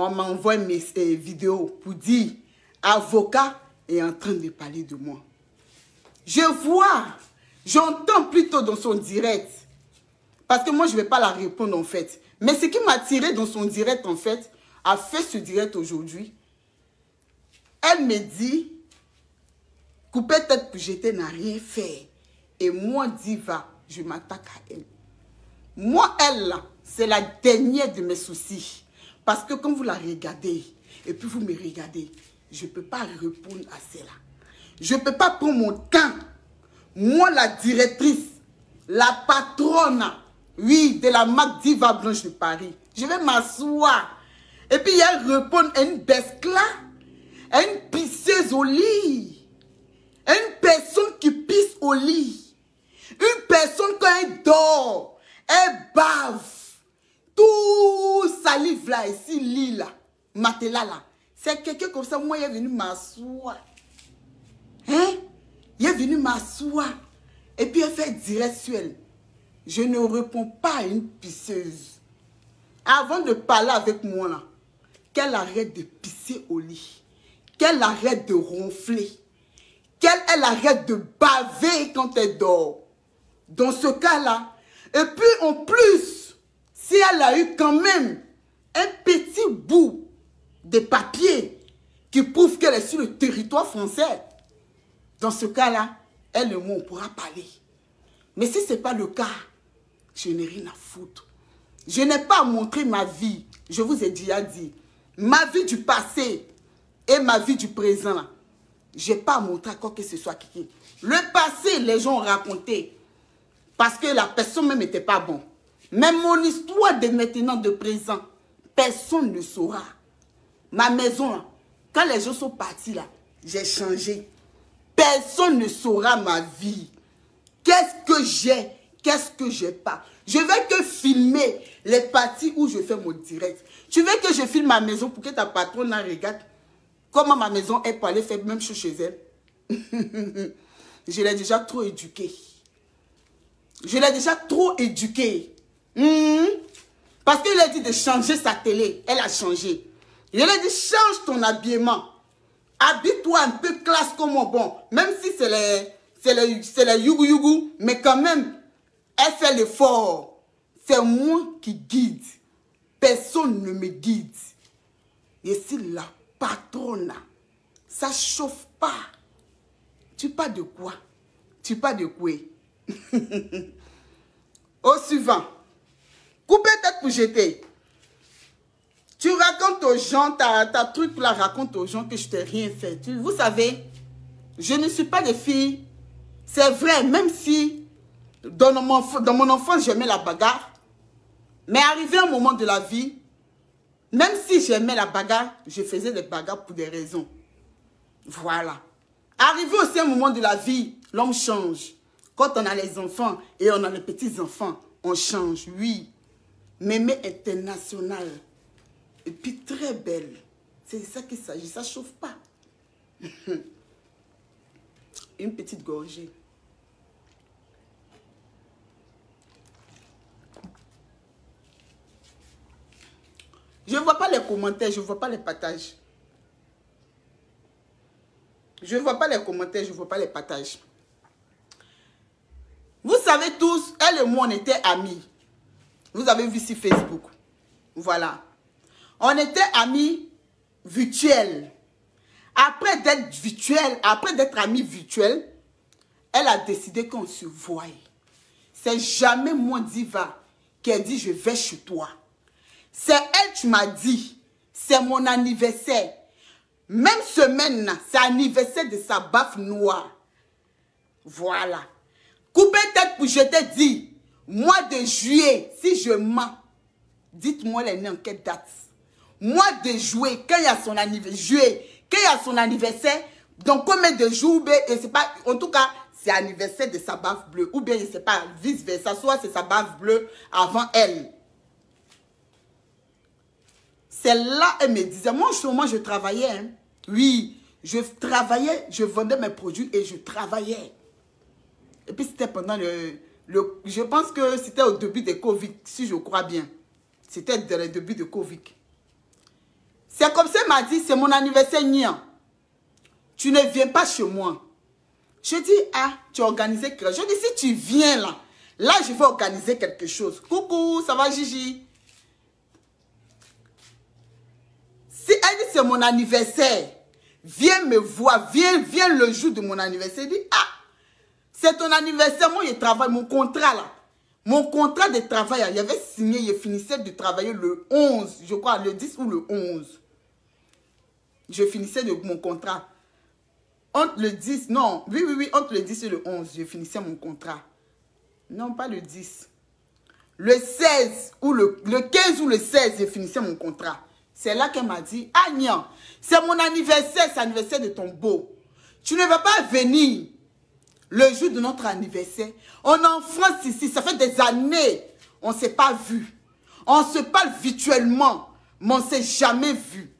on m'envoie mes vidéos pour dire, avocat est en train de parler de moi. Je vois, j'entends plutôt dans son direct. Parce que moi, je ne vais pas la répondre en fait. Mais ce qui m'a tiré dans son direct en fait, a fait ce direct aujourd'hui. Elle me dit, couper tête pour jeter n'a rien fait. Et moi, Diva, je m'attaque à elle. Moi, elle, là, c'est la dernière de mes soucis. Parce que quand vous la regardez, et puis vous me regardez, je ne peux pas répondre à cela. Je ne peux pas prendre mon temps. Moi, la directrice, la patronne, oui, de la marque Diva Blanche de Paris, je vais m'asseoir. Et puis, elle répond à une bescla, à une pisseuse au lit, à une personne qui pisse au lit. Une personne, quand elle dort, elle bave. Tout salive là, ici, lit là, matelas là. C'est quelqu'un comme ça, moi, il est venu m'asseoir. Hein? Il est venu m'asseoir. Et puis, elle fait direct sur elle. Je ne réponds pas à une pisseuse. Avant de parler avec moi là, qu'elle arrête de pisser au lit. Qu'elle arrête de ronfler. Qu'elle arrête de baver quand elle dort. Dans ce cas-là, et puis en plus, si elle a eu quand même un petit bout de papier qui prouve qu'elle est sur le territoire français, dans ce cas-là, elle et moi, on pourra parler. Mais si ce n'est pas le cas, je n'ai rien à foutre. Je n'ai pas montré ma vie, je vous ai déjà dit, ma vie du passé et ma vie du présent. Je n'ai pas montré à quoi que ce soit. Le passé, les gens ont raconté. Parce que la personne même n'était pas bon. Mais mon histoire de maintenant, de présent, personne ne saura. Ma maison, là, quand les gens sont partis là, j'ai changé. Personne ne saura ma vie. Qu'est-ce que j'ai, qu'est-ce que j'ai pas. Je vais que filmer les parties où je fais mon direct. Tu veux que je filme ma maison pour que ta patronne la regarde comment ma maison est pour aller faire même chose chez elle. Je l'ai déjà trop éduquée. Je l'ai déjà trop éduquée. Parce qu'il a dit de changer sa télé. Elle a changé. Il a dit change ton habillement. Habille-toi un peu classe comme moi. Bon, même si c'est les yougou, mais quand même, elle fait l'effort. C'est moi qui guide. Personne ne me guide. Et si la patronne, ça chauffe pas. Tu parles de quoi? Tu parles de quoi? Au suivant. Couper tête pour jeter. Tu racontes aux gens, ta truc là raconte aux gens que je t'ai rien fait. Vous savez, je ne suis pas des filles. C'est vrai, même si dans mon enfance j'aimais la bagarre. Mais arrivé un moment de la vie, même si j'aimais la bagarre, je faisais des bagarres pour des raisons. Voilà. Arrivé aussi un moment de la vie, l'homme change. Quand on a les enfants et on a les petits-enfants, on change, oui. Mémé internationale. Et puis très belle. C'est ça qu'il s'agit, ça ne chauffe pas. Une petite gorgée. Je ne vois pas les commentaires, je ne vois pas les partages. Je ne vois pas les commentaires, je ne vois pas les partages. Vous savez tous, elle et moi, on était amis. Vous avez vu sur Facebook. Voilà. On était amis virtuels. Après d'être virtuels, après d'être amis virtuels, elle a décidé qu'on se voie. C'est jamais moi, Diva, qui a dit je vais chez toi. C'est elle qui m'a dit, c'est mon anniversaire. Même semaine, c'est l'anniversaire de sa baffe noire. Voilà. Couper tête pour je te dis, mois de juillet, si je mens, dites-moi elle est née en quelle date. Mois de juillet, quand il y a son anniversaire, quand il y a son anniversaire, donc combien de jours, et c'est pas, en tout cas, c'est l'anniversaire de sa baffe bleue, ou bien, je ne sais pas, vice-versa, soit c'est sa baffe bleue avant elle. C'est là, elle me disait, moi, je travaillais, hein. Oui, je travaillais, je vendais mes produits et je travaillais. Et puis, c'était pendant je pense que c'était au début de Covid, si je crois bien. C'était dans le début de Covid. C'est comme ça, il m'a dit, c'est mon anniversaire, Nian. Tu ne viens pas chez moi. Je dis, ah, tu as organisé quelque chose. Je dis, si tu viens là, là, je vais organiser quelque chose. Coucou, ça va, Gigi? Si elle dit, c'est mon anniversaire, viens me voir, viens le jour de mon anniversaire. Il dit, ah, c'est ton anniversaire, moi, je travaille, mon contrat là. Mon contrat de travail, il avait signé, il finissait de travailler le 11, je crois, le 10 ou le 11. Je finissais de mon contrat. Entre le 10, non, oui, entre le 10 et le 11, je finissais mon contrat. Non, pas le 10. Le 16 ou le 15 ou le 16, je finissais mon contrat. C'est là qu'elle m'a dit, ah Nian, c'est mon anniversaire, c'est l'anniversaire de ton beau. Tu ne vas pas venir le jour de notre anniversaire. On est en France ici, ça fait des années, on ne s'est pas vu. On se parle virtuellement, mais on ne s'est jamais vu.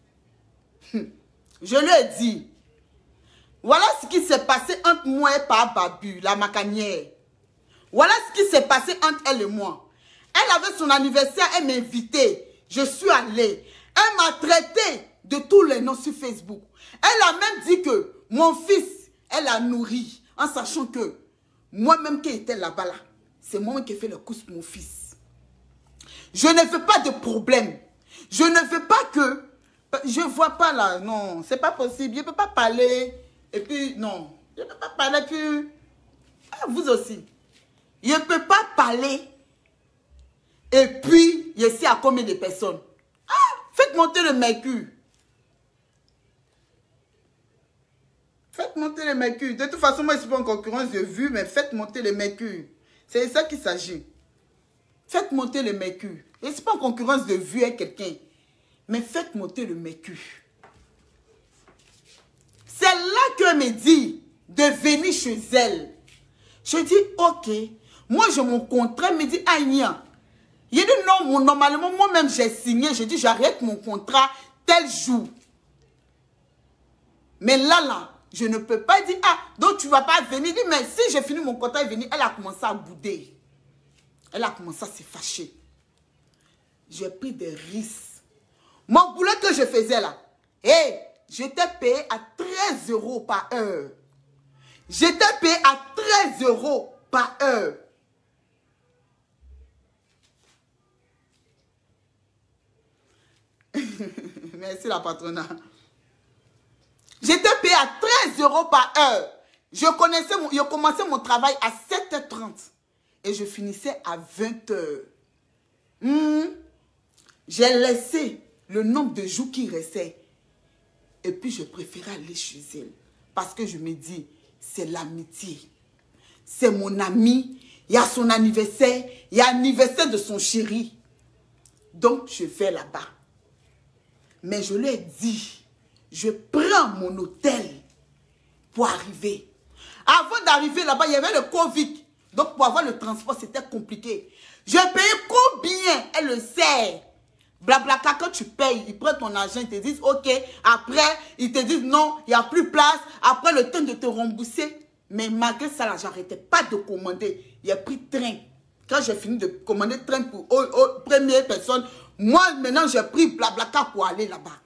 Je lui ai dit, voilà ce qui s'est passé entre moi et Papa Babu, la macanière. Voilà ce qui s'est passé entre elle et moi. Elle avait son anniversaire, elle m'invitait. Je suis allée. Elle m'a traité de tous les noms sur Facebook. Elle a même dit que mon fils, elle a nourri, en sachant que moi-même qui étais là-bas, là, c'est moi qui ai fait le course pour mon fils. Je ne veux pas de problème. Je ne veux pas que... Je ne vois pas là, non, c'est pas possible. Je ne peux pas parler. Et puis, non, je ne peux pas parler. Puis, ah, vous aussi. Je ne peux pas parler. Et puis, je sais à combien de personnes. Ah, faites monter le mercure. Faites monter le mercure. De toute façon, moi, je ne suis pas en concurrence de vue, mais faites monter le mercure. C'est de ça qu'il s'agit. Faites monter le mercure. Je ne suis pas en concurrence de vue avec quelqu'un. Mais faites monter le mercure. C'est là qu'elle me dit de venir chez elle. Je dis, ok. Moi, j'ai mon contrat. Elle me dit, ah, Nian. Il dit, non, normalement, moi-même, j'ai signé. Je dis, j'arrête mon contrat tel jour. Mais là, je ne peux pas dire, ah, donc tu ne vas pas venir. Il dit, mais si j'ai fini mon contrat et venir, elle a commencé à bouder. Elle a commencé à se fâcher. J'ai pris des risques. Mon boulot que je faisais là, hey, j'étais payé à 13 € par heure. J'étais payé à 13 € par heure. Merci la patronat. J'étais payé à 13 € par heure. Je commençais mon travail à 7h30 et je finissais à 20h. J'ai laissé le nombre de jours qui restait. Et puis, je préférais aller chez elle. Parce que je me dis, c'est l'amitié. C'est mon ami. Il y a son anniversaire. Il y a l'anniversaire de son chéri. Donc, je vais là-bas. Mais je lui ai dit, je prends mon hôtel pour arriver. Avant d'arriver là-bas, il y avait le Covid. Donc, pour avoir le transport, c'était compliqué. Je payais combien? Elle le sait. Blablacar, quand tu payes, ils prennent ton argent, ils te disent ok. Après, ils te disent non, il n'y a plus place. Après, le temps de te rembourser. Mais malgré ça, là, j'arrêtais pas de commander. Il a pris train. Quand j'ai fini de commander train pour première personne, moi, maintenant, j'ai pris Blablacar pour aller là-bas.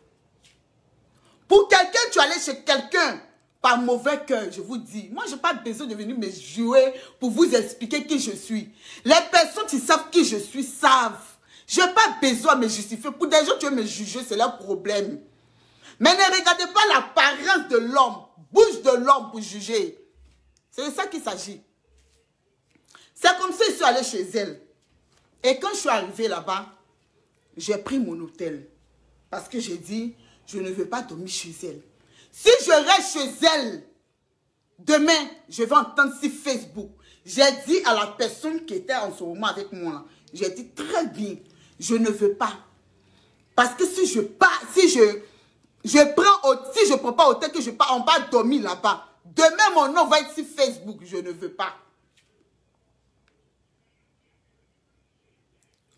Pour quelqu'un, tu allais chez quelqu'un par mauvais cœur, je vous dis. Moi, je n'ai pas besoin de venir me jouer pour vous expliquer qui je suis. Les personnes qui savent qui je suis savent. Je n'ai pas besoin de me justifier. Pour des gens, tu veux me juger, c'est leur problème. Mais ne regardez pas l'apparence de l'homme, bouche de l'homme pour juger. C'est de ça qu'il s'agit. C'est comme ça que je suis allée chez elle. Et quand je suis arrivée là-bas, j'ai pris mon hôtel. Parce que j'ai dit, je ne veux pas dormir chez elle. Si je reste chez elle, demain, je vais entendre sur Facebook. J'ai dit à la personne qui était en ce moment avec moi, j'ai dit très bien. Je ne veux pas. Parce que si je pars, si je prends pas hôtel, que je pars, on va dormir là-bas. Demain, mon nom va être sur Facebook. Je ne veux pas.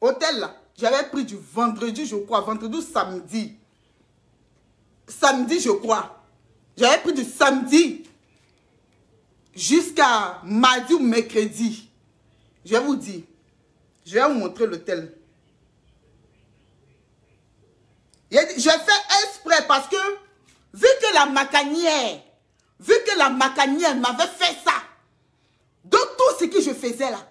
Hôtel là, j'avais pris du vendredi, je crois. Vendredi ou samedi. Samedi, je crois. J'avais pris du samedi jusqu'à mardi ou mercredi. Je vais vous dire. Je vais vous montrer l'hôtel. Je fais exprès parce que, vu que la macanière m'avait fait ça, donc tout ce que je faisais là,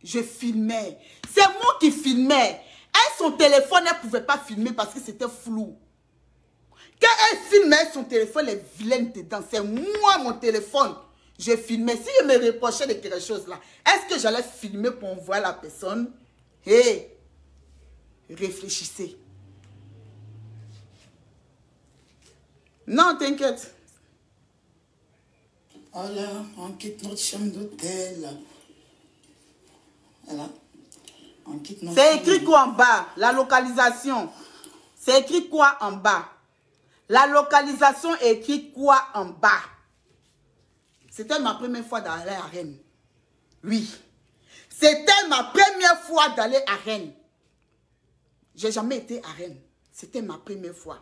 je filmais. C'est moi qui filmais. Elle, son téléphone, elle ne pouvait pas filmer parce que c'était flou. Quand elle filmait son téléphone, les vilaines dedans, c'est moi mon téléphone. Je filmais. Si je me reprochais de quelque chose là, est-ce que j'allais filmer pour envoyer la personne? Hé, réfléchissez. Non, t'inquiète. Voilà, on quitte notre chambre d'hôtel. Voilà. On quitte notre C'est écrit quoi en bas? La localisation. C'est écrit quoi en bas? La localisation est écrit quoi en bas? C'était ma première fois d'aller à Rennes. Oui. C'était ma première fois d'aller à Rennes. J'ai jamais été à Rennes. C'était ma première fois.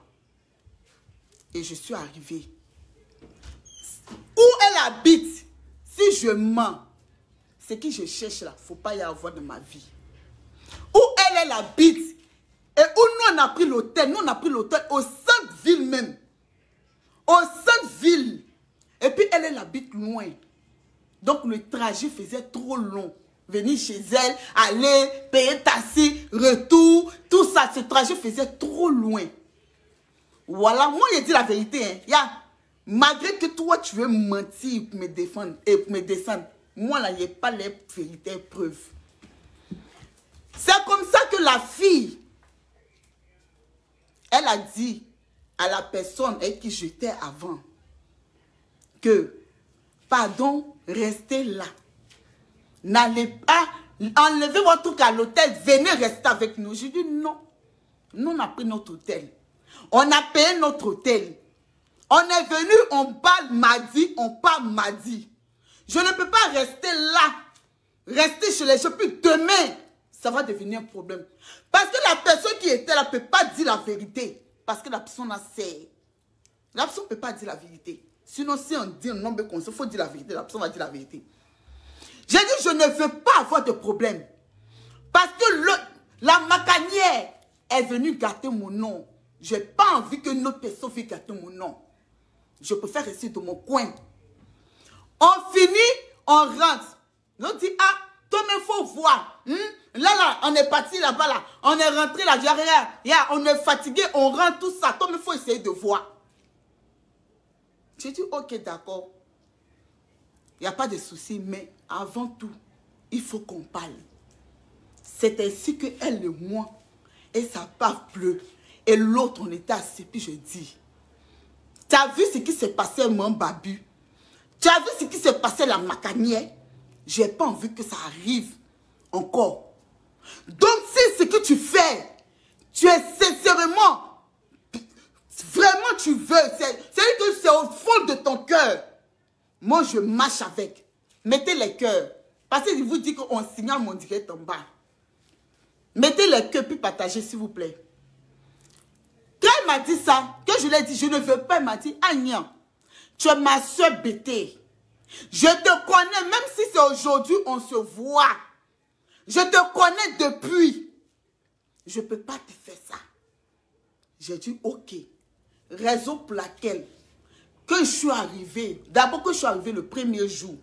Et je suis arrivée. Où elle habite, si je mens, ce que je cherche là, il ne faut pas y avoir dans ma vie. Où elle habite, et où nous on a pris l'hôtel, nous on a pris l'hôtel au centre-ville même. Au centre-ville. Et puis elle habite loin. Donc le trajet faisait trop long. Venir chez elle, aller, payer taxi, retour, tout ça, ce trajet faisait trop loin. Voilà, moi je dis la vérité. Hein. Malgré que toi tu veux mentir pour me défendre et pour me descendre, moi là, il n'y a pas les vérités preuves. C'est comme ça que la fille, elle a dit à la personne avec qui j'étais avant que, pardon, restez là. N'allez pas, enlevez votre truc à l'hôtel, venez rester avec nous. J'ai dit non. Nous, on a pris notre hôtel. On a payé notre hôtel. On est venu, on parle mardi, on part mardi. Je ne peux pas rester là, rester chez les gens, puis demain, ça va devenir un problème. Parce que la personne qui était là ne peut pas dire la vérité. Parce que la personne a serré. La personne ne peut pas dire la vérité. Sinon, si on dit un nombre comme ça, il faut dire la vérité. La personne va dire la vérité. J'ai dit, je ne veux pas avoir de problème. Parce que la macanière est venue gâter mon nom. Je n'ai pas envie que notre personne vienne gâter mon nom. Je préfère rester dans mon coin. On finit, on rentre. On dit, ah, toi, il faut voir. Là, on est parti là-bas, là. On est rentré là, on est fatigué, on rentre, tout ça. Toi, il faut essayer de voir. J'ai dit, ok, d'accord. Il n'y a pas de souci, mais avant tout, il faut qu'on parle. C'est ainsi que elle et moi, et ça part bleu. Et l'autre, on était assis, puis je dis, tu as vu ce qui s'est passé, mon babu? Tu as vu ce qui s'est passé, la macanière? Je n'ai pas envie que ça arrive encore. Donc, si ce que tu fais, tu es sincèrement, vraiment tu veux, c'est-à-dire que c'est au fond de ton cœur. Moi, je marche avec. Mettez les cœurs. Parce que je vous dis qu'on signale mon direct en bas. Mettez les cœurs puis partagez, s'il vous plaît. Quand elle m'a dit ça, que je lui ai dit, je ne veux pas, elle m'a dit, Agnan, tu es ma soeur bêtée. Je te connais, même si c'est aujourd'hui, on se voit. Je te connais depuis. Je ne peux pas te faire ça. J'ai dit, ok. Raison pour laquelle, que je suis arrivée, d'abord que je suis arrivée le premier jour,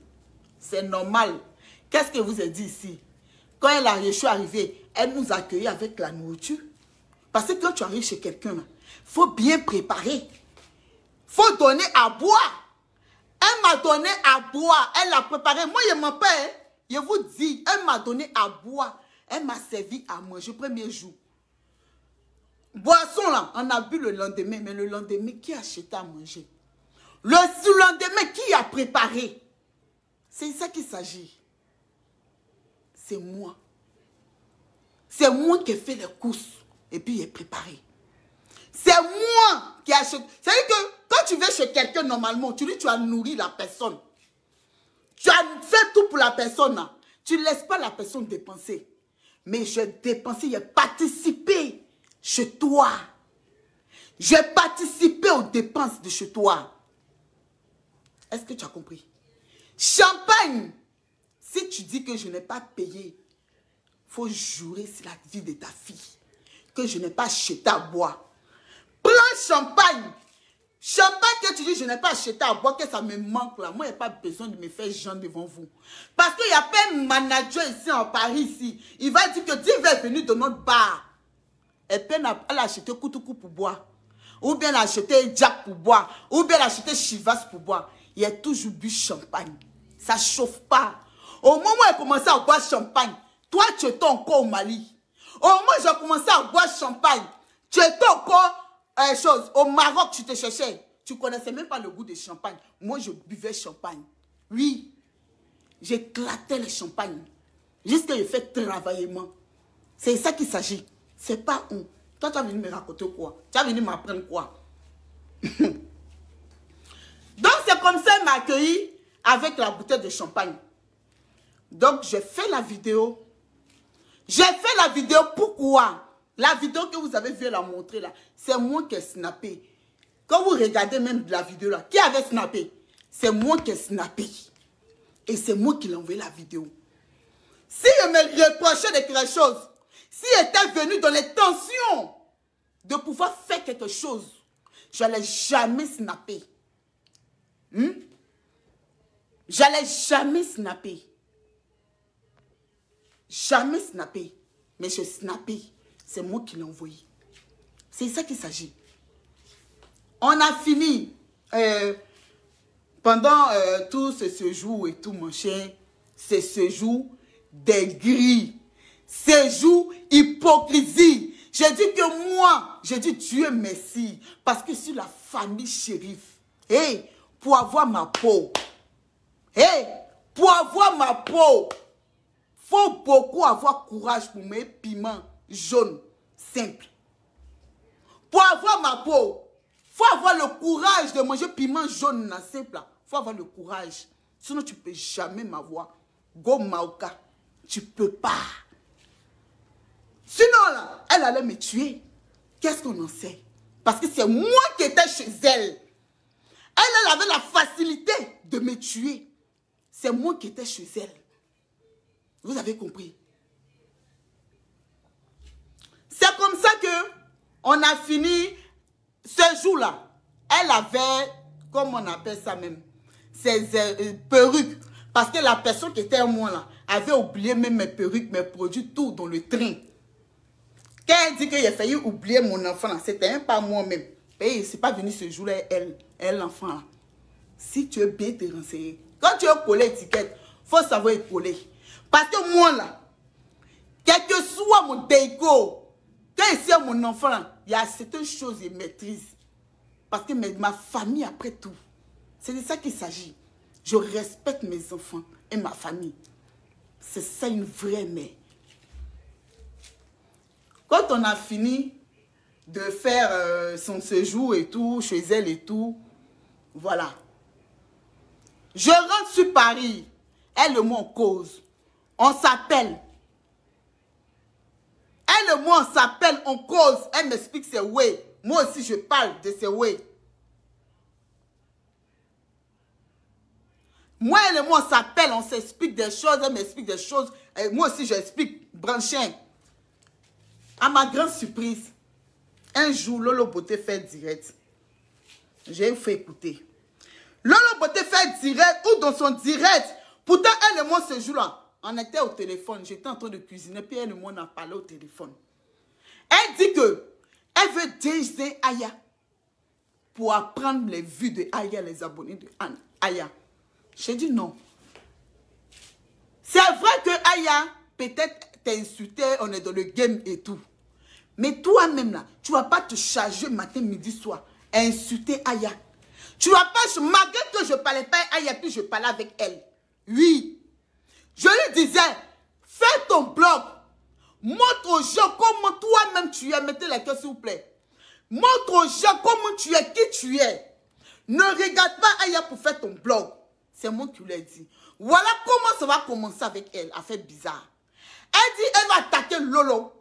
c'est normal. Qu'est-ce que vous avez dit ici? Quand je suis arrivée, elle nous a accueillis avec la nourriture. Parce que quand tu arrives chez quelqu'un, il faut bien préparer. Il faut donner à boire. Elle m'a donné à boire. Elle l'a préparé. Moi, je m'en paie. Je vous dis, elle m'a donné à boire. Elle m'a servi à manger le premier jour. Boisson, là, on a bu le lendemain. Mais le lendemain, qui a acheté à manger? Le lendemain, qui a préparé? C'est ça qu'il s'agit. C'est moi. C'est moi qui ai fait les courses. Et puis, il est préparé. C'est moi qui achète. C'est-à-dire que quand tu vas chez quelqu'un, normalement, tu dis tu as nourri la personne. Tu as fait tout pour la personne. Hein. Tu ne laisses pas la personne dépenser. Mais j'ai dépensé, j'ai participé chez toi. J'ai participé aux dépenses de chez toi. Est-ce que tu as compris? Champagne. Si tu dis que je n'ai pas payé, il faut jurer sur la vie de ta fille que je n'ai pas acheté à boire. Prends champagne. Champagne que tu dis, je n'ai pas acheté à boire, que ça me manque là. Moi, il n'y a pas besoin de me faire genre devant vous. Parce qu'il n'y a pas un manager ici en Paris, ici. Il va dire que Dieu est venu de notre bar. Elle a acheté Koutoukou pour boire. Ou bien elle a acheté Jack pour boire. Ou bien elle a acheté Chivas pour boire. Il a toujours bu champagne. Ça ne chauffe pas. Au moment où elle a commencé à boire champagne, toi, tu étais encore au Mali. Au moment où j'ai commencé à boire champagne, tu étais encore au Maroc, tu te cherchais. Tu ne connaissais même pas le goût de champagne. Moi, je buvais champagne. Oui, j'éclatais le champagne. Jusqu'à je fais travaillement. C'est ça qu'il s'agit. C'est pas on. Toi, tu as venu me raconter quoi? Tu as venu m'apprendre quoi? Donc, c'est comme ça qu'elle m'a accueilli avec la bouteille de champagne. Donc, j'ai fait la vidéo. J'ai fait la vidéo. Pourquoi? La vidéo que vous avez vu la montrer là, c'est moi qui ai snappé. Quand vous regardez même la vidéo là, qui avait snappé? C'est moi qui ai snappé. Et c'est moi qui l'ai envoyé la vidéo. Si je me reprochais de quelque chose, si j'étais venu dans les tensions de pouvoir faire quelque chose, je n'allais jamais snapper. J'allais jamais snapper. Jamais snapper. Mais je snappais. C'est moi qui l'ai envoyé. C'est ça qu'il s'agit. On a fini pendant tout ce séjour et tout, mon cher. Ce séjour des grilles. Séjour hypocrisie. J'ai dit que moi, j'ai dit Dieu merci. Parce que sur la famille shérif, hey, pour avoir ma peau, hey, pour avoir ma peau, faut beaucoup avoir courage pour mes piments jaunes, simples. Pour avoir ma peau, faut avoir le courage de manger piment jaune simple. Faut avoir le courage. Sinon, tu ne peux jamais m'avoir. Go Maoka, tu ne peux pas. Sinon, là, elle allait me tuer. Qu'est-ce qu'on en sait? Parce que c'est moi qui étais chez elle. Elle avait la facilité de me tuer. C'est moi qui étais chez elle. Vous avez compris? C'est comme ça que on a fini ce jour-là. Elle avait, comment on appelle ça même, ses perruques. Parce que la personne qui était à moi là, avait oublié même mes perruques, mes produits, tout dans le train. Quand elle dit qu'il a failli oublier mon enfant là, c'était même pas moi-même. Et c'est pas venu ce jour-là, elle l'enfant là. Si tu veux bien te renseigner, quand tu veux coller l'étiquette, il faut savoir coller. Parce que moi là, quel que soit mon dégo, quand c'est mon enfant là, il y a certaines choses que je maîtrise. Parce que ma famille, après tout, c'est de ça qu'il s'agit. Je respecte mes enfants et ma famille. C'est ça une vraie mère. Quand on a fini de faire son séjour et tout, chez elle et tout, voilà. Je rentre sur Paris. Elle et moi en cause. On s'appelle. Elle et moi on s'appelle, on cause. Elle m'explique ses ways. Moi aussi je parle de ses ways. Moi et moi on s'appelle, on s'explique des choses. Elle m'explique des choses. Et moi aussi j'explique. Branchien. À ma grande surprise, un jour, Lolo Beauté fait direct. J'ai fait écouter. Lolo Beauté fait direct ou dans son direct. Pourtant, elle et moi, ce jour-là, on était au téléphone. J'étais en train de cuisiner. Puis elle et moi, on a parlé au téléphone. Elle dit que elle veut déjeuner Aya pour apprendre les vues de Aya, les abonnés de Aya. J'ai dit non. C'est vrai que Aya, peut-être t'es insulté, on est dans le game et tout. Mais toi-même là, tu ne vas pas te charger matin, midi, soir, à insulter Aya. Tu ne vas pas, malgré que je ne parlais pas à Aya, puis je parlais avec elle. Oui. Je lui disais, fais ton blog. Montre aux gens comment toi-même tu es. Mettez la queue s'il vous plaît. Montre aux gens comment tu es, qui tu es. Ne regarde pas Aya pour faire ton blog. C'est moi qui lui ai dit. Voilà comment ça va commencer avec elle. À faire bizarre. Elle dit, elle va attaquer Lolo.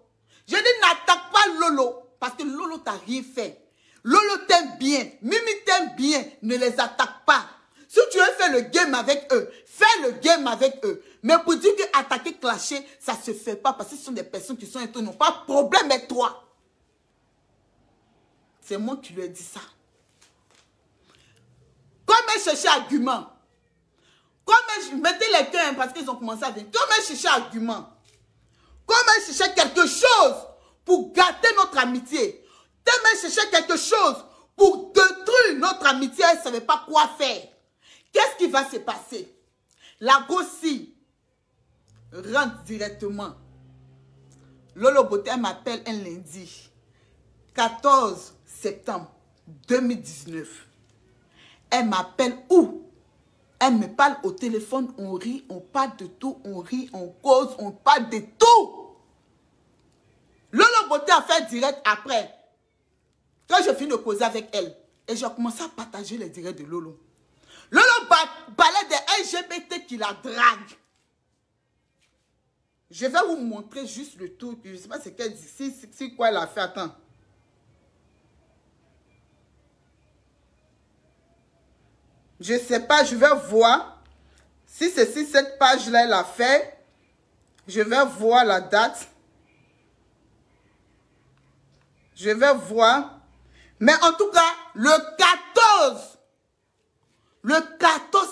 Je dis, n'attaque pas Lolo. Parce que Lolo t'a rien fait. Lolo t'aime bien. Mimi t'aime bien. Ne les attaque pas. Si tu veux faire le game avec eux, fais le game avec eux. Mais pour dire que attaquer, clasher, ça ne se fait pas. Parce que ce sont des personnes qui sont étonnantes. Pas de problème avec toi. C'est moi qui lui ai dit ça. Comme elle cherchait argument. Comme elle mettait les cœurs parce qu'ils ont commencé à venir. Comme elle cherchait argument. Comme elle cherchait quelque chose pour gâter notre amitié. Comme elle cherchait quelque chose pour détruire notre amitié. Elle ne savait pas quoi faire. Qu'est-ce qui va se passer? La gossie rentre directement. Lolo Beauté m'appelle un lundi. 14 septembre 2019. Elle m'appelle où? Elle me parle au téléphone, on rit, on parle de tout, on rit, on cause, on parle de tout. Lolo Beauté a fait direct après. Quand je finis de causer avec elle, et j'ai commencé à partager les directs de Lolo. Lolo parlait des LGBT qui la draguent. Je vais vous montrer juste le truc. Je ne sais pas ce qu'elle dit. Si quoi elle a fait. Attends. Je ne sais pas. Je vais voir. Si c'est si cette page-là, elle a fait. Je vais voir la date. Je vais voir. Mais en tout cas, le 14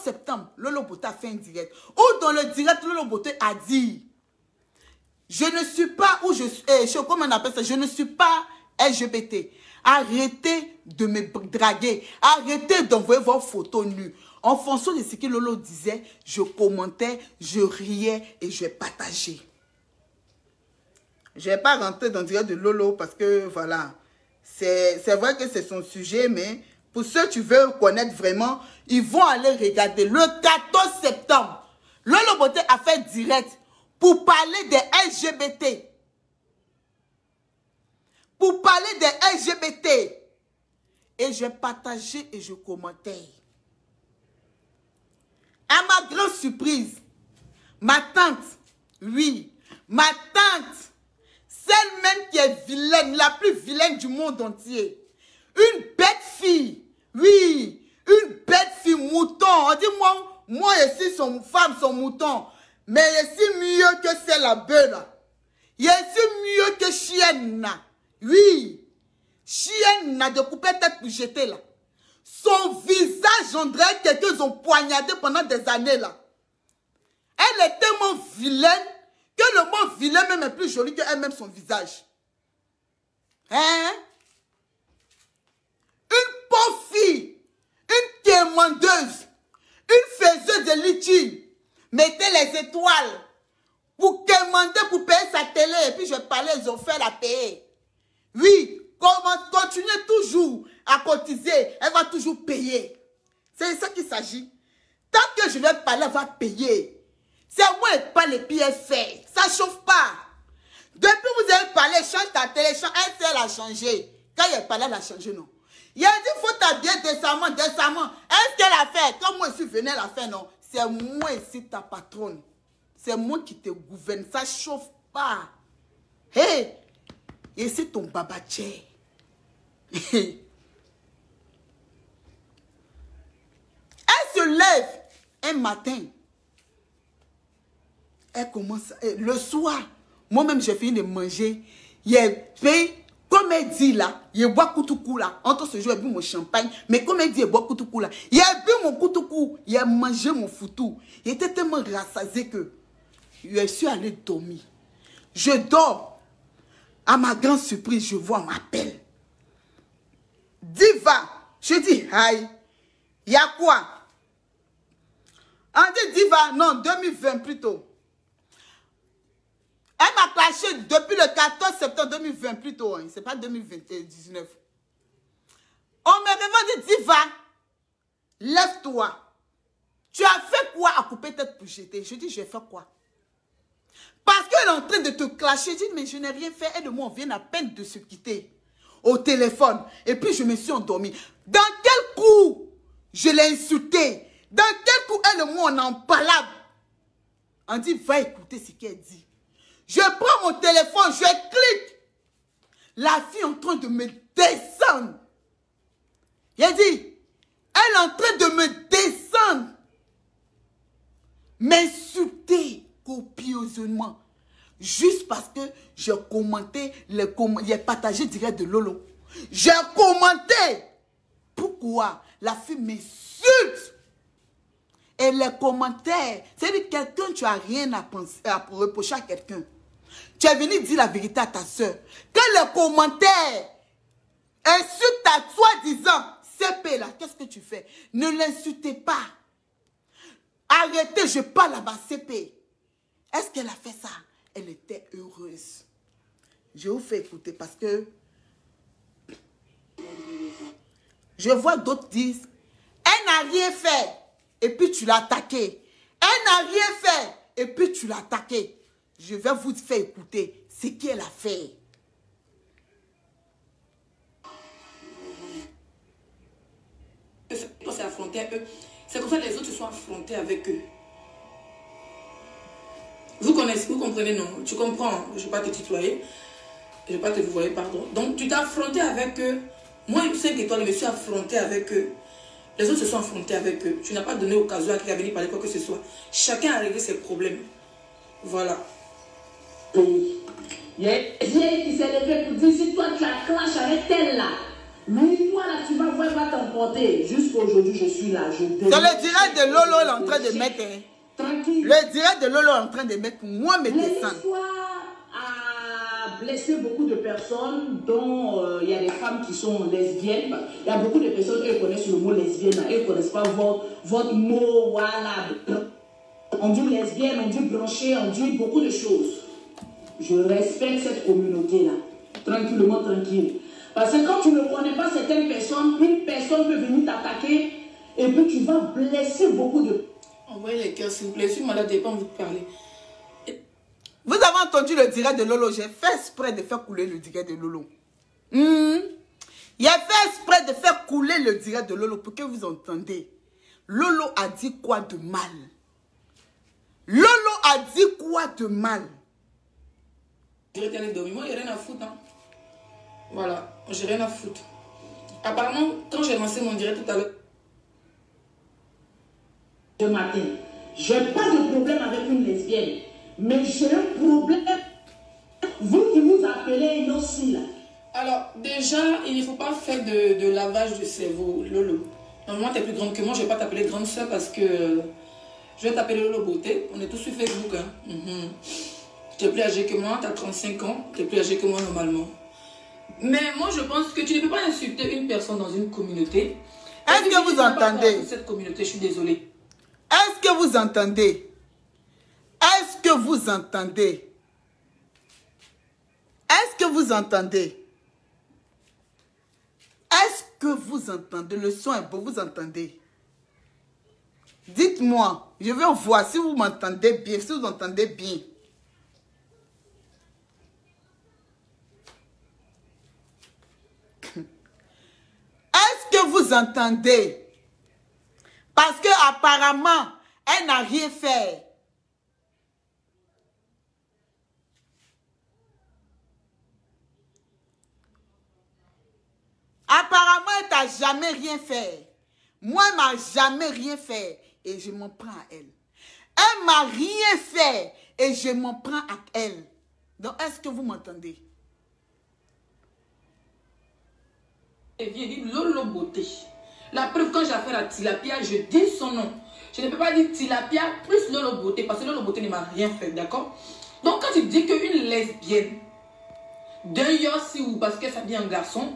septembre, Lolo Beauté a fait un direct. Ou dans le direct, Lolo Beauté a dit... Je ne suis pas, ou je suis, comment on appelle ça, je ne suis pas LGBT. Arrêtez de me draguer. Arrêtez d'envoyer vos photos nues. En fonction de ce que Lolo disait, je commentais, je riais et je partageais. Je ne vais pas rentrer dans le direct de Lolo parce que, voilà, c'est vrai que c'est son sujet, mais pour ceux qui veulent connaître vraiment, ils vont aller regarder. Le 14 septembre, Lolo Beauté a fait direct. Pour parler des LGBT. Pour parler des LGBT. Et je partageais et je commentais. À ma grande surprise, ma tante, oui, ma tante, celle même qui est vilaine, la plus vilaine du monde entier. Une bête fille, oui, une bête fille mouton. On dit moi je suis son femme, son mouton. Mais je suis mieux que c'est la belle. Je suis mieux que chienne. Oui. Chienne de couper tête pour jeter là. Son visage, on dirait que quelqu'un ont poignardé pendant des années là. Elle est tellement vilaine que le mot vilain même est plus joli qu'elle-même son visage. Hein? Une pauvre fille. Une quémandeuse. Une faiseuse de litchi. Mettez les étoiles pour commander, pour payer sa télé. Et puis je parlais, ils ont fait la payer. Oui, continuez toujours à cotiser. Elle va toujours payer. C'est ça qu'il s'agit. Tant que je vais parler, elle va payer. C'est moi et pas les pieds faits. Ça ne chauffe pas. Depuis vous avez parlé, change ta télé, elle a changé. Quand elle parlait, elle a changé, non. Il a dit, il faut t'habiller décemment. Est-ce qu'elle a fait? Comme moi, je suis venue, elle a fait, non. C'est moi ici ta patronne. C'est moi qui te gouverne. Ça ne chauffe pas. Hé! Et c'est ton babaché. Elle se lève un matin. Elle commence. Le soir, moi-même, j'ai fini de manger. Comme elle dit là, il boit koutoukou là. Entre ce jour, il a bu mon champagne. Mais comme elle dit, il boit koutoukou là. Il a bu mon koutoukou. Il a mangé mon foutou. Il était tellement rassasié que je suis allé dormir. Je dors. À ma grande surprise, je vois, on m'appelle. Diva. Je dis, aïe. Il y a quoi? On dit Diva, non, 2020 plutôt. Elle m'a clashé depuis le 14 septembre 2020 plutôt. Hein. C'est pas 2019. On me dit, Diva, lève-toi. Tu as fait quoi à couper tête pour jeter? Je dis, j'ai fait quoi? Parce qu'elle est en train de te clasher. Je dis, mais je n'ai rien fait. Elle et moi, on vient à peine de se quitter au téléphone. Et puis, je me suis endormie. Dans quel coup je l'ai insultée? Dans quel coup elle et moi, on en parlable? On dit, va écouter ce qu'elle dit. Je prends mon téléphone, je clique. La fille est en train de me descendre. Il dit, elle est en train de me descendre. M'insulter copieusement. Juste parce que j'ai commenté, j'ai partagé direct de Lolo. J'ai commenté. Pourquoi la fille m'insulte? Et les commentaires, c'est-à-dire quelqu'un, tu n'as rien à penser, à reprocher à quelqu'un. Tu es venu dire la vérité à ta soeur. Que les commentaires insultent à toi disant, CP là, qu'est-ce que tu fais? Ne l'insultez pas. Arrêtez, je parle là-bas, CP. Est-ce qu'elle a fait ça? Elle était heureuse. Je vous fais écouter parce que je vois d'autres disent, elle n'a rien fait et puis tu l'as attaqué. Elle n'a rien fait et puis tu l'as attaqué. Je vais vous faire écouter ce qu'elle a fait. Quand c'est affronté à eux, c'est comme ça que les autres se sont affrontés avec eux. Vous connaissez, vous comprenez, non? Tu comprends, je ne vais pas te tutoyer, je ne vais pas te vouvoyer, pardon. Donc tu t'es affronté avec eux. Moi, 5 étoiles, je me suis affronté avec eux. Les autres se sont affrontés avec eux. Tu n'as pas donné occasion à qui a venu parler quoi que ce soit. Chacun a réglé ses problèmes. Voilà. Il y a Dieu qui s'est levé pour dire, si toi tu as clash avec elle là, lui, toi là, tu vas voir, va t'emporter. Jusqu'aujourd'hui, je suis là. C'est le direct de Lolo est en train de mettre. Tranquille. Le direct de Lolo est en train de mettre pour moi me descendre. L'histoire a blessé beaucoup de personnes, dont il y a des femmes qui sont lesbiennes. Il y a beaucoup de personnes qui connaissent le mot lesbienne, elles ne connaissent pas votre mot, voilà. On dit lesbienne, on dit branchée, on dit beaucoup de choses. Je respecte cette communauté-là. Tranquillement, tranquille. Parce que quand tu ne connais pas certaines personnes, une personne peut venir t'attaquer et puis tu vas blesser beaucoup de... Envoyez les cœurs, s'il vous plaît. Je suis malade, je n'ai pas envie de parler. Vous avez entendu le direct de Lolo. J'ai fait exprès de faire couler le direct de Lolo. Il a fait exprès de faire couler le direct de Lolo pour que vous entendez. Lolo a dit quoi de mal? Lolo a dit quoi de mal? Je vais aller dormir. Moi, il n'y a rien à foutre. Hein. Voilà, j'ai rien à foutre. Apparemment, quand j'ai lancé mon direct tout à l'heure, ce matin, j'ai pas de problème avec une lesbienne, mais j'ai un problème. Vous qui vous appelez une aussi là. alors, déjà, il ne faut pas faire de lavage de cerveau, Lolo. Normalement, tu es plus grande que moi, je ne vais pas t'appeler grande soeur parce que je vais t'appeler Lolo Beauté. On est tous sur Facebook. Hein. Tu es plus âgé que moi, tu as 35 ans, tu es plus âgé que moi normalement. Mais moi, je pense que tu ne peux pas insulter une personne dans une communauté. Est-ce que vous entendez? Cette communauté, je suis désolée. Est-ce que vous entendez? Est-ce que vous entendez? Est-ce que vous entendez? Est-ce que vous entendez? Le son est beau, vous entendez? Dites-moi, je vais voir si vous m'entendez bien, si vous entendez bien. Est-ce que vous entendez? Parce que apparemment, elle n'a rien fait. Apparemment, elle t'a jamais rien fait. Moi, elle m'a jamais rien fait. Et je m'en prends à elle. Elle m'a rien fait. Et je m'en prends à elle. Donc, est-ce que vous m'entendez? Et vient dire Lolo Beauté. La preuve, quand j'ai affaire à Tilapia, je dis son nom. Je ne peux pas dire Tilapia plus Lolo Beauté parce que Lolo Beauté ne m'a rien fait, d'accord? Donc, quand tu dis qu'une lesbienne d'un Yossi ou parce que ça vient un garçon,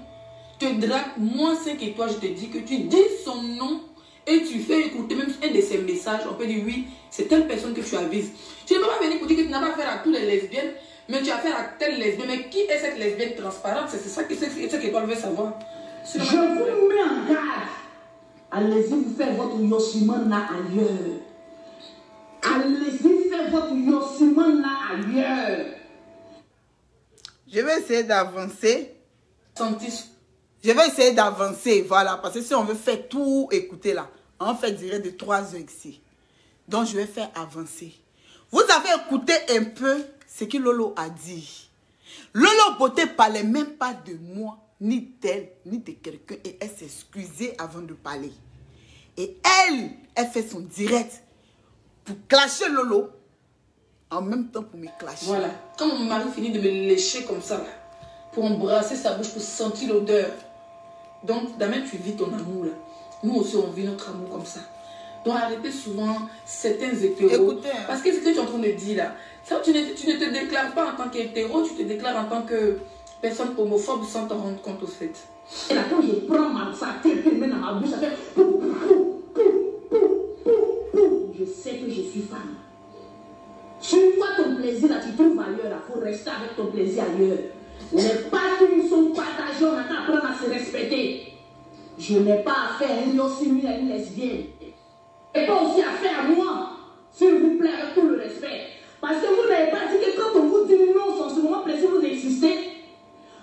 te drague moins 5 étoiles, je te dis que tu dis son nom et tu fais écouter même un de ses messages. On peut dire oui, c'est telle personne que tu avises. Tu ne peux pas venir pour dire que tu n'as pas affaire à toutes les lesbiennes, mais tu as affaire à telle lesbienne. Mais qui est cette lesbienne transparente? C'est ça que cette étoile veut savoir. Je vous mets en garde. Allez-y vous faire votre yossiman là ailleurs. Allez-y faire votre yossiman là ailleurs. Je vais essayer d'avancer. Santis. Je vais essayer d'avancer, voilà. Parce que si on veut faire tout écouter là, on fait direct de 3 heures ici. Donc je vais faire avancer. Vous avez écouté un peu ce que Lolo a dit. Lolo Beauté parlait même pas de moi, ni d'elle, ni de quelqu'un. Et elle s'est excusée avant de parler. Et elle fait son direct pour clasher Lolo. En même temps pour me clasher. Voilà. Quand mon mari finit de me lécher comme ça, là, pour embrasser sa bouche, pour sentir l'odeur. Donc, Damien, tu vis ton amour là. Nous aussi, on vit notre amour comme ça. Donc, arrêtez souvent certains hétéros. Écoutez, hein. Parce que ce que tu es en train de dire là, ça, tu ne te déclares pas en tant qu'hétéro, tu te déclares en tant que personne homophobe sans t'en rendre compte au fait. Et là, quand je prends ça, quelqu'un met dans ma bouche, ça fait... Je sais que je suis femme. Si une fois ton plaisir là, tu trouves ailleurs, il faut rester avec ton plaisir ailleurs. Les parties sont partagées, on a qu'à apprendre à se respecter. Je n'ai pas affaire à une yossimi, à une lesbienne. Et pas aussi affaire à moi, s'il vous plaît, avec tout le respect. Parce que vous n'avez pas dit que quand on vous dit non, en ce moment précis, vous existez.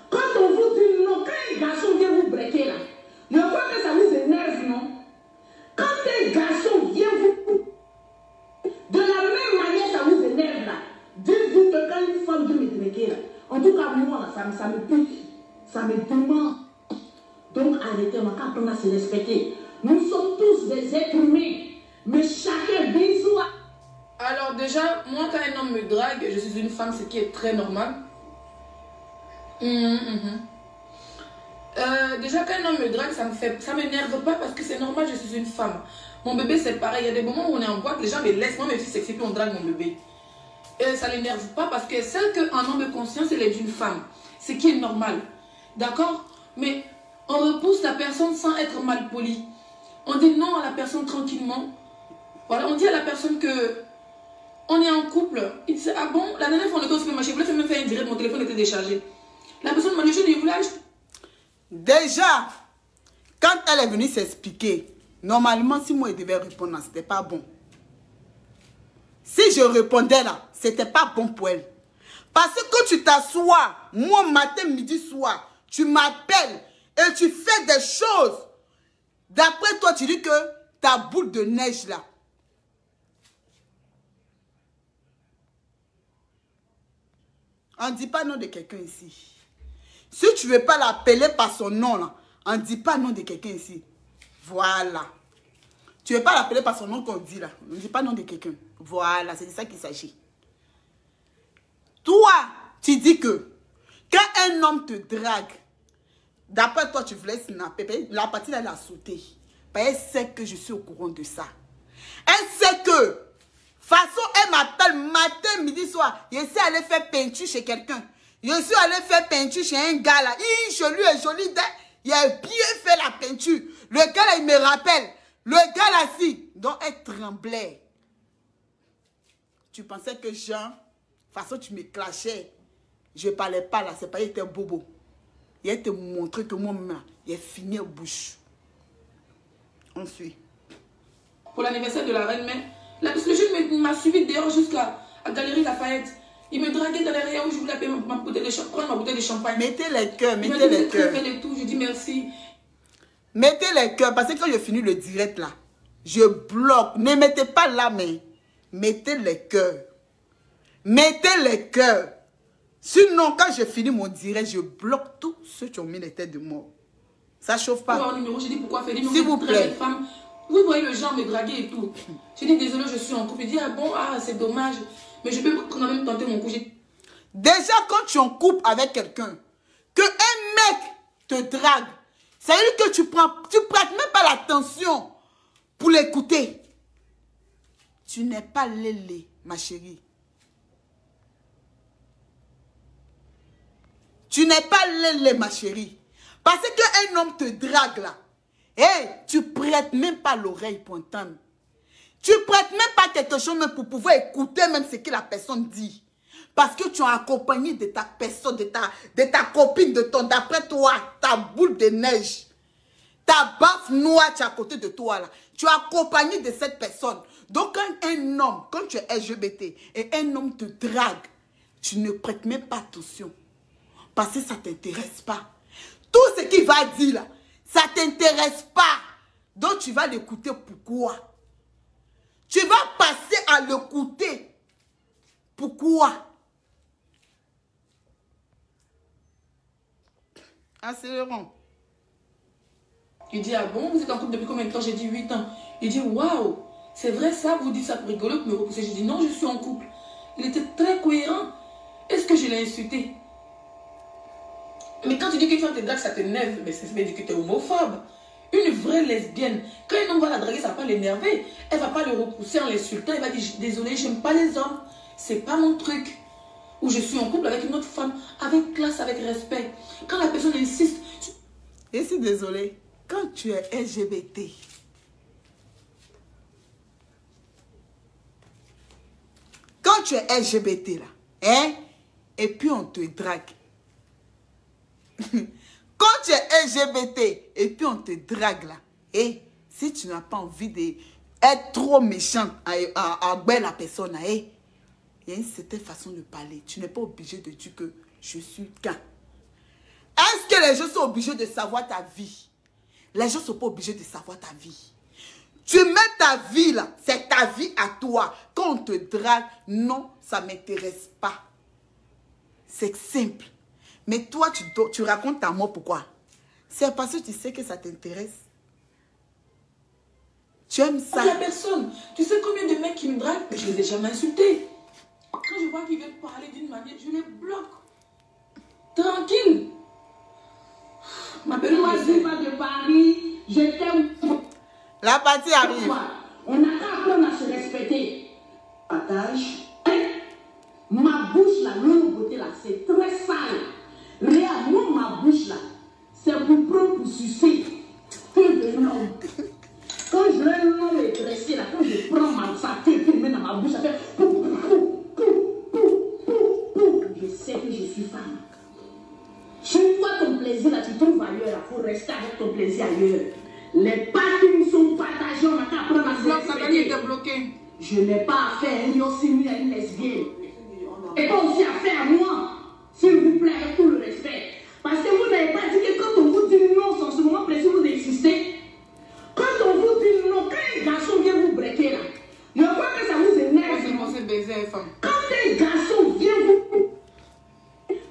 Quand on vous dit non, quand un garçon vient vous breaker là, je crois que ça vous énerve, non? Quand un garçon vient vous... De la même manière, ça vous énerve là. Dites-vous que quand une femme vient me breaker là, en tout cas, moi, là, ça me pique, ça me demande. Donc, arrêtez, on n'a qu'à apprendre à se respecter. Nous sommes tous des êtres humains, mais chacun bisou. Alors déjà, moi, quand un homme me drague, je suis une femme, ce qui est très normal. Déjà, quand un homme me drague, ça m'énerve pas parce que c'est normal, je suis une femme. Mon bébé, c'est pareil. Il y a des moments où on est en boîte, les gens me laissent. Moi, mes filles sexy, puis on drague mon bébé. Et ça ne l'énerve pas parce que celle qu'un homme de conscience, elle est d'une femme. Ce qui est normal. D'accord? Mais on repousse la personne sans être mal poli. On dit non à la personne tranquillement. Voilà, on dit à la personne que on est en couple. Il dit, ah bon, la dernière fois on était au supermarché, je voulais même faire une direct, mon téléphone était déchargé. La personne m'a dit, je voulais acheter. Déjà, quand elle est venue s'expliquer, normalement, si moi je devais répondre, c'était pas bon. Si je répondais là, c'était pas bon pour elle. Parce que quand tu t'assois, moi, matin, midi, soir, tu m'appelles et tu fais des choses. D'après toi, tu dis que ta boule de neige là. On ne dit pas nom de quelqu'un ici. Si tu ne veux pas l'appeler par son nom là, on ne dit pas nom de quelqu'un ici. Voilà. Tu ne veux pas l'appeler par son nom qu'on dit là. On ne dit pas nom de quelqu'un. Voilà, c'est de ça qu'il s'agit. Toi, tu dis que quand un homme te drague, d'après toi, tu voulais snapper. La partie là, elle a sauté. Elle sait que je suis au courant de ça. Elle sait que, façon, elle m'appelle matin, midi, soir. Je suis allé faire peinture chez quelqu'un. Je suis allé faire peinture chez un gars là. Je lui ai joli. Il a bien fait la peinture. Le gars là, il me rappelle. Le gars là, si. Donc, elle tremblait. Tu pensais que Jean, façon, tu me clashais. Je ne parlais pas là. C'est pas, il était bobo. Il te montré que moi-même, il est fini au bouche. On suit. Pour l'anniversaire de la reine, mais le jeune m'a suivi d'ailleurs jusqu'à la Galerie Lafayette. Il me draguait dans les rayons où je voulais prendre ma bouteille de champagne. Mettez les cœurs, mettez les cœurs. Je dis merci. Mettez les cœurs, parce que quand je finis le direct là, je bloque. Ne mettez pas là, mais mettez les cœurs. Mettez les cœurs. Sinon, quand je finis mon direct, je bloque tous ceux qui ont mis les têtes de moi. Ça ne chauffe pas. Je dis pourquoi faire. S'il vous plaît. Vous voyez le genre me draguer et tout. Je dis désolé, je suis en couple. Il dit ah bon, ah c'est dommage. Mais je peux quand même tenter mon coup. Déjà, quand tu es en couple avec quelqu'un, que un mec te drague, ça veut dire que tu prêtes même pas l'attention pour l'écouter. Tu n'es pas lélé, ma chérie. Tu n'es pas lélé, ma chérie. Parce qu'un homme te drague là. Hey, tu prêtes même pas l'oreille pour entendre. Tu prêtes même pas quelque chose même pour pouvoir écouter même ce que la personne dit. Parce que tu es accompagné de ta personne, de ta copine, d'après toi, ta boule de neige. Ta baffe noire, tu es à côté de toi là. Tu es accompagné de cette personne. Donc quand un homme, quand tu es LGBT, et un homme te drague, tu ne prêtes même pas attention. Parce que ça ne t'intéresse pas. Tout ce qu'il va dire là, ça ne t'intéresse pas. Donc tu vas l'écouter pourquoi? Tu vas passer à l'écouter. Pourquoi? Accélérons. Il dit, ah bon, vous êtes en couple depuis combien de temps? J'ai dit 8 ans. Il dit, waouh, c'est vrai ça? Vous dites ça pour rigoler, pour me repousser. J'ai dit, non, je suis en couple. Il était très cohérent. Est-ce que je l'ai insulté? Mais quand tu dis qu'une femme te drague, ça t'énerve, mais c'est dire que tu es homophobe. Une vraie lesbienne, quand un homme va la draguer, ça va pas l'énerver. Elle va pas le repousser en l'insultant. Elle va dire, désolé, j'aime pas les hommes. C'est pas mon truc. Ou je suis en couple avec une autre femme, avec classe, avec respect. Quand la personne insiste... Et c'est désolé, quand tu es LGBT, quand tu es LGBT là, hein, et puis on te drague. Quand tu es LGBT et puis on te drague là, et si tu n'as pas envie d'être trop méchant à la personne, il y a une certaine façon de parler. Tu n'es pas obligé de dire que je suis qu'un. Est-ce que les gens sont obligés de savoir ta vie? Les gens ne sont pas obligés de savoir ta vie. Tu mets ta vie là, c'est ta vie à toi. Quand on te drague, non, ça ne m'intéresse pas. C'est simple. Mais toi, tu racontes ta mort, pourquoi? C'est parce que tu sais que ça t'intéresse. Tu aimes ça. La personne, tu sais combien de mecs qui me draguent, mais je ne les ai jamais insultés. Quand je vois qu'ils viennent parler d'une manière, je les bloque. Tranquille. Ma belle pas de Paris, je t'aime. La partie arrive. On n'a qu'à apprendre à se respecter. Partage. Ma bouche là, l'eau beauté là, c'est très sale. Regarde, moi, ma bouche là, c'est pour prendre pour sucer. Que de l'homme. Quand je veux l'homme est dressé là, quand je prends sa tête et mets dans ma bouche, ça fait pou. Je sais que je suis femme. Chaque fois ton plaisir là, tu trouves ailleurs là, pour rester avec ton plaisir ailleurs. Les parties sont partagées, on n'a qu'à apprendre à se respecter. Je n'ai pas affaire à une lesbienne. Et pas aussi affaire à moi. S'il vous plaît, avec tout le respect. Parce que vous n'avez pas dit que quand on vous dit non, en ce moment précis, vous insistez. Quand on vous dit non, quand un garçon vient vous breaker là, je crois que ça vous énerve. Quand un garçon vient vous...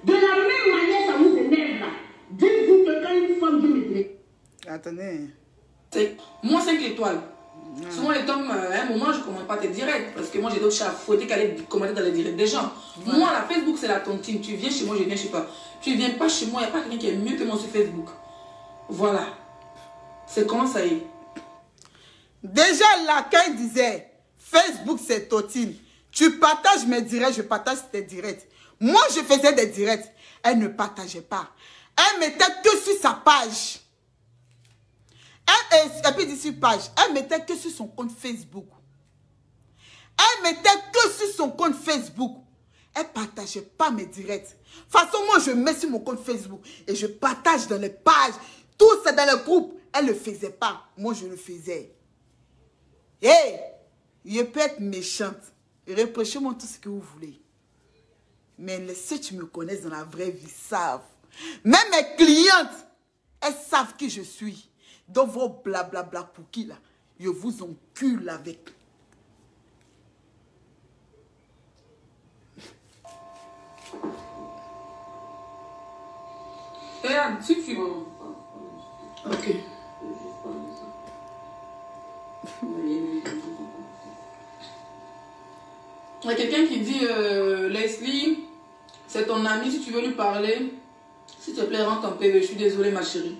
De la même manière, ça vous énerve là. Dites-vous que quand une femme vient me breaker... Attendez. Moi, 5 étoiles. Souvent, les hommes, à un moment, je ne commande pas tes directs. Parce que moi, j'ai d'autres chats à fouetter qu'aller commenter dans les directs des gens. Moi, la Facebook, c'est la tontine. Tu viens chez moi, je viens chez toi. Tu ne viens pas chez moi, il n'y a pas quelqu'un qui est mieux que moi sur Facebook. Voilà. C'est comment ça y est. Déjà là, quand il disait Facebook, c'est tontine. Tu partages mes directs, je partage tes directs. Moi, je faisais des directs. Elle ne partageait pas. Elle mettait que sur sa page. Et puis sur page, elle mettait que sur son compte Facebook. Elle mettait que sur son compte Facebook. Elle ne partageait pas mes directs. De toute façon, moi, je mets sur mon compte Facebook et je partage dans les pages. Tout ça dans le groupe. Elle ne le faisait pas. Moi, je le faisais. Hé, je peux être méchante. Reprochez-moi tout ce que vous voulez. Mais ceux qui me connaissent dans la vraie vie savent. Même mes clientes, elles savent qui je suis. Dans vos blablabla pour qui là, je vous encule avec. Regarde, si tu veux. Ok. Il y a quelqu'un qui dit Leslie, c'est ton ami, si tu veux lui parler, s'il te plaît, rentre en PV. Je suis désolée, ma chérie.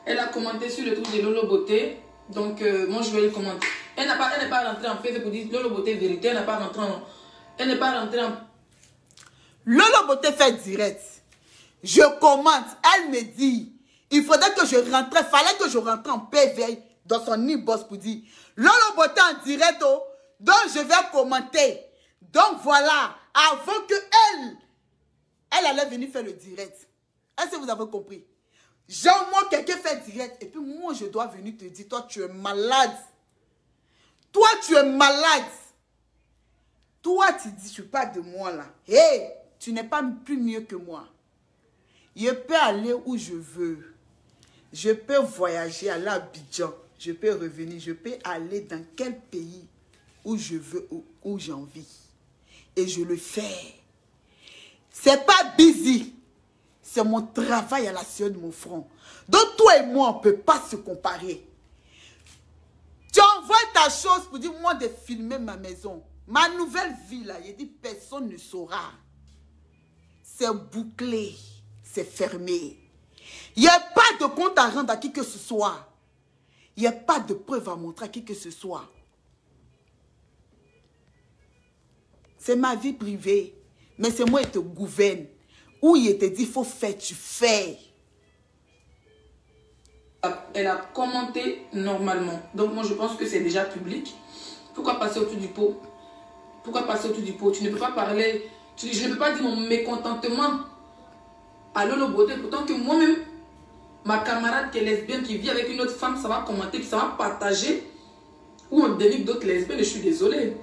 Elle a commenté sur le truc de Lolo Beauté. Donc, moi, je vais lui commenter. Elle n'est pas rentrée en PV pour dire Lolo Beauté vérité. Elle n'est pas rentrée en... Lolo Beauté fait direct. Je commente. Elle me dit, il faudrait que je rentre. Fallait que je rentre en PV dans son e-boss pour dire Lolo Beauté en direct. Oh, donc, je vais commenter. Donc, voilà. Avant que elle allait venir faire le direct. Est-ce que vous avez compris? Genre, moi, quelqu'un fait direct. Et puis, moi, je dois venir te dire, toi, tu es malade. Toi, tu es malade. Toi, tu dis, tu parles de moi, là. Hé, tu n'es pas plus mieux que moi. Je peux aller où je veux. Je peux voyager, aller à Abidjan. Je peux revenir. Je peux aller dans quel pays où je veux, où j'ai envie. Et je le fais. C'est pas busy. C'est mon travail à la sueur de mon front. Donc toi et moi, on ne peut pas se comparer. Tu envoies ta chose pour dire, moi, de filmer ma maison. Ma nouvelle vie, là, il dit, personne ne saura. C'est bouclé. c'est fermé. Il n'y a pas de compte à rendre à qui que ce soit. Il n'y a pas de preuve à montrer à qui que ce soit. C'est ma vie privée. Mais c'est moi qui te gouverne. Où il te dit, il faut faire, tu fais. Elle a commenté normalement. Donc moi je pense que c'est déjà public. Pourquoi passer autour du pot? Pourquoi passer autour du pot? Tu ne peux pas parler. Je ne peux pas dire mon mécontentement à Lolo Beauté. Pourtant que moi-même, ma camarade qui est lesbienne, qui vit avec une autre femme, ça va commenter, ça va partager. Ou on dénigre d'autres lesbiennes, je suis désolée.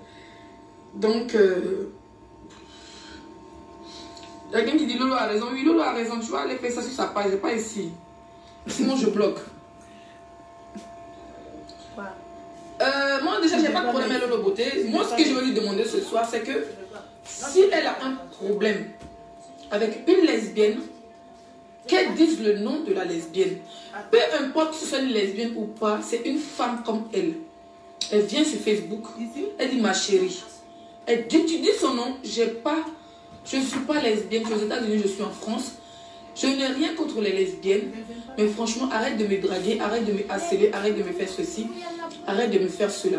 Donc, il y a quelqu'un qui dit Lolo a raison. Oui, Lolo a raison. Tu vois, elle fait ça sur sa page, pas ici. Sinon, je bloque. Moi, déjà, je n'ai pas de problème avec Lolo Beauté. Moi, ce que je veux lui demander ce soir, c'est que si elle a un problème avec une lesbienne, qu'elle dise le nom de la lesbienne. Peu importe si c'est une lesbienne ou pas, c'est une femme comme elle. Elle vient sur Facebook, elle dit ma chérie. Elle dit, tu dis son nom, je ne suis pas lesbienne, je suis aux États-Unis, je suis en France. Je n'ai rien contre les lesbiennes, mais franchement, arrête de me draguer, arrête de me harceler, arrête de me faire ceci, arrête de me faire cela.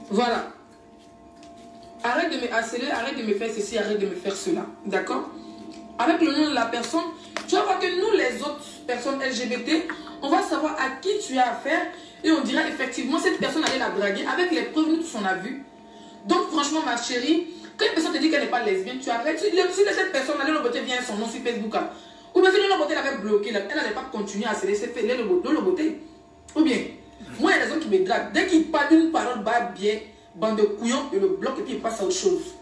Voilà. Arrête de me harceler, arrête de me faire ceci, arrête de me faire cela. D'accord? Avec le nom de la personne, tu vas voir que nous, les autres personnes LGBT, on va savoir à qui tu as affaire et on dira effectivement cette personne allait la draguer avec les preuves, nous tous on a vu. Donc franchement, ma chérie, quand une personne te dit qu'elle n'est pas lesbienne, tu arrêtes. Si cette personne, Lolo Beauté vient son nom sur Facebook, ou bien si Lolo Beauté l'avait bloqué, elle n'allait pas continuer à se laisser faire Lolo Beauté. Ou bien, moi, il y a des gens qui me draguent. Dès qu'il parle d'une parole bien, bande de couillons, je le bloque et puis il passe à autre chose.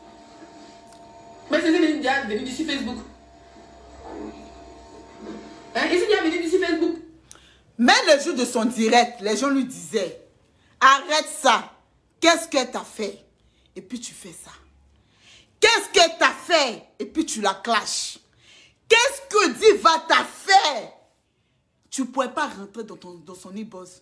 Mais c'est venu d'ici Facebook. Hein? Et c'est venu d'ici Facebook. Mais le jour de son direct, les gens lui disaient, arrête ça. Qu'est-ce que tu as fait? Et puis tu fais ça. Qu'est-ce que tu as fait? Et puis tu la clashes. Qu'est-ce que Diva t'a fait? Tu ne pourrais pas rentrer dans son e-boss.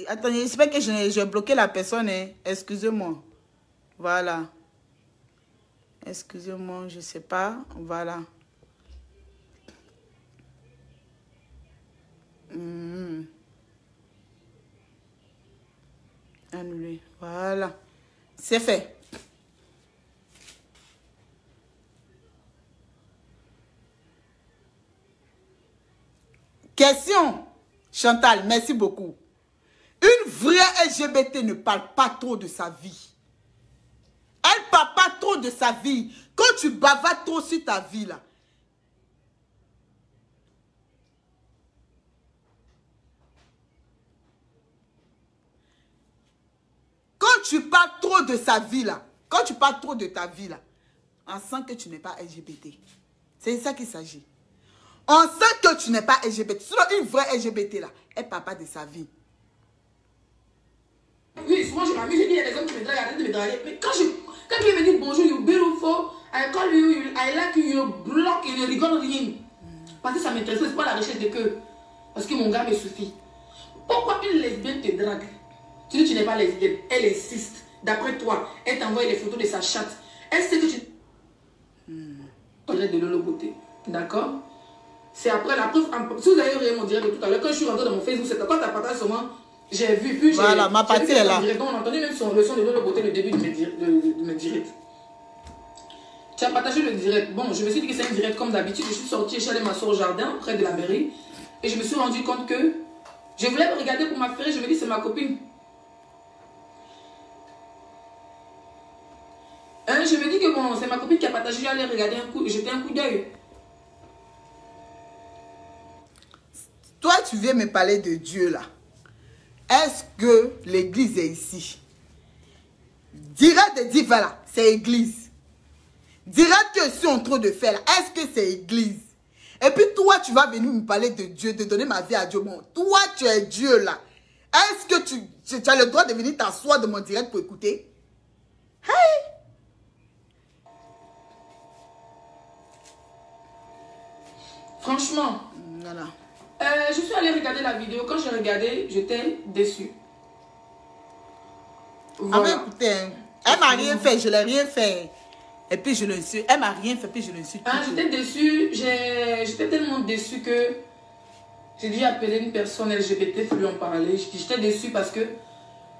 Attendez, j'espère que j'ai bloqué la personne. Hein. Excusez-moi. Voilà. Excusez-moi, je ne sais pas. Voilà. Annuler. Voilà. C'est fait. Question. Chantal, merci beaucoup. Une vraie LGBT ne parle pas trop de sa vie. Elle ne parle pas trop de sa vie. Quand tu bavardes trop sur ta vie, là. Quand tu parles trop de sa vie, là. Quand tu parles trop de ta vie, là. On sent que tu n'es pas LGBT. C'est ça qu'il s'agit. On sent que tu n'es pas LGBT. Sinon, une vraie LGBT, là, elle ne parle pas de sa vie. Oui, souvent je m'amuse, je dis il y a des hommes qui me draguent, arrête de me draguer. Mais quand il me dit bonjour, you beautiful, I call you, I like you, you block, il ne rigole rien. Parce que ça m'intéresse, c'est pas la recherche de cœur. Parce que mon gars me suffit. Pourquoi une lesbienne te drague? Tu dis que tu n'es pas lesbienne, elle insiste. D'après toi, elle t'envoie les photos de sa chatte. Elle sait que tu... de Lolo Beauté. D'accord? C'est après la preuve. Si vous avez regardé mon direct de tout à l'heure, quand je suis rentrée dans mon Facebook, c'est quand tu as partagé sur moi, j'ai vu, puis voilà, ma partie est là. On a entendu même le son de Lolo Beauté le début de mes directs. Tu as partagé le direct. Bon, je me suis dit que c'est un direct comme d'habitude. Je suis sortie, je suis allée m'asseoir au jardin, près de la mairie. Et je me suis rendu compte que je voulais me regarder pour m'affairer. Je me dis, c'est ma copine. Je me dis que bon, c'est ma copine qui a partagé. Je vais aller regarder un coup, jeter un coup d'œil. Toi, tu viens me parler de Dieu, là. Est-ce que l'église est ici? Direct de Diva, là, c'est église. Direct que je suis en train de faire, là, est-ce que c'est église? Et puis toi, tu vas venir me parler de Dieu, de donner ma vie à Dieu. Bon, toi, tu es Dieu, là. Est-ce que tu as le droit de venir t'asseoir de mon direct pour écouter? Hey! Franchement. Voilà. Je suis allée regarder la vidéo. Quand j'ai regardé, j'étais déçue. Voilà. Ah, écoutez, elle m'a rien fait, je l'ai rien fait. Et puis je le suis. Elle m'a rien fait, puis je le suis. Ah, j'étais déçue. J'étais tellement déçue que j'ai dû appeler une personne LGBT pour lui en parler. J'étais déçue parce que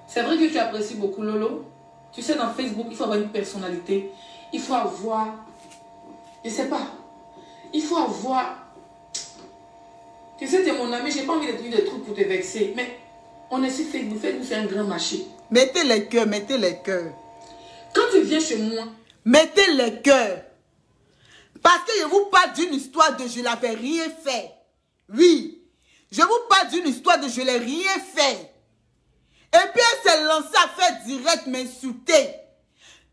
c'est vrai que tu apprécies beaucoup Lolo. Tu sais, dans Facebook, il faut avoir une personnalité. Il faut avoir... Je sais pas. Il faut avoir... Tu sais, tu es mon ami, j'ai pas envie de te dire des trucs pour te vexer. Mais on est sur Facebook. Facebook, c'est un grand marché. Mettez les cœurs, mettez les cœurs. Quand tu viens chez moi... Mettez les cœurs. Parce que je vous parle d'une histoire de je n'avais rien fait. Oui. Je vous parle d'une histoire de je n'ai rien fait. Et puis elle s'est lancée à faire direct m'insulter.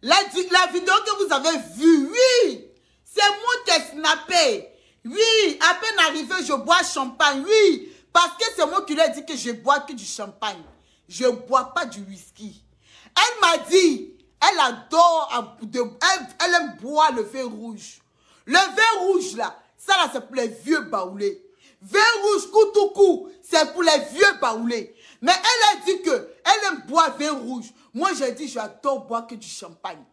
La vidéo que vous avez vue, oui. C'est moi qui ai snappé. Oui, à peine arrivé, je bois champagne. Oui, parce que c'est moi qui lui ai dit que je bois que du champagne. Je ne bois pas du whisky. Elle m'a dit, elle adore, elle aime boire le vin rouge. Le vin rouge là, ça là c'est pour les vieux baoulés. Vin rouge, coup, c'est pour les vieux baoulés. Mais elle a dit que elle aime boire vin rouge. Moi j'ai dit, j'adore boire que du champagne.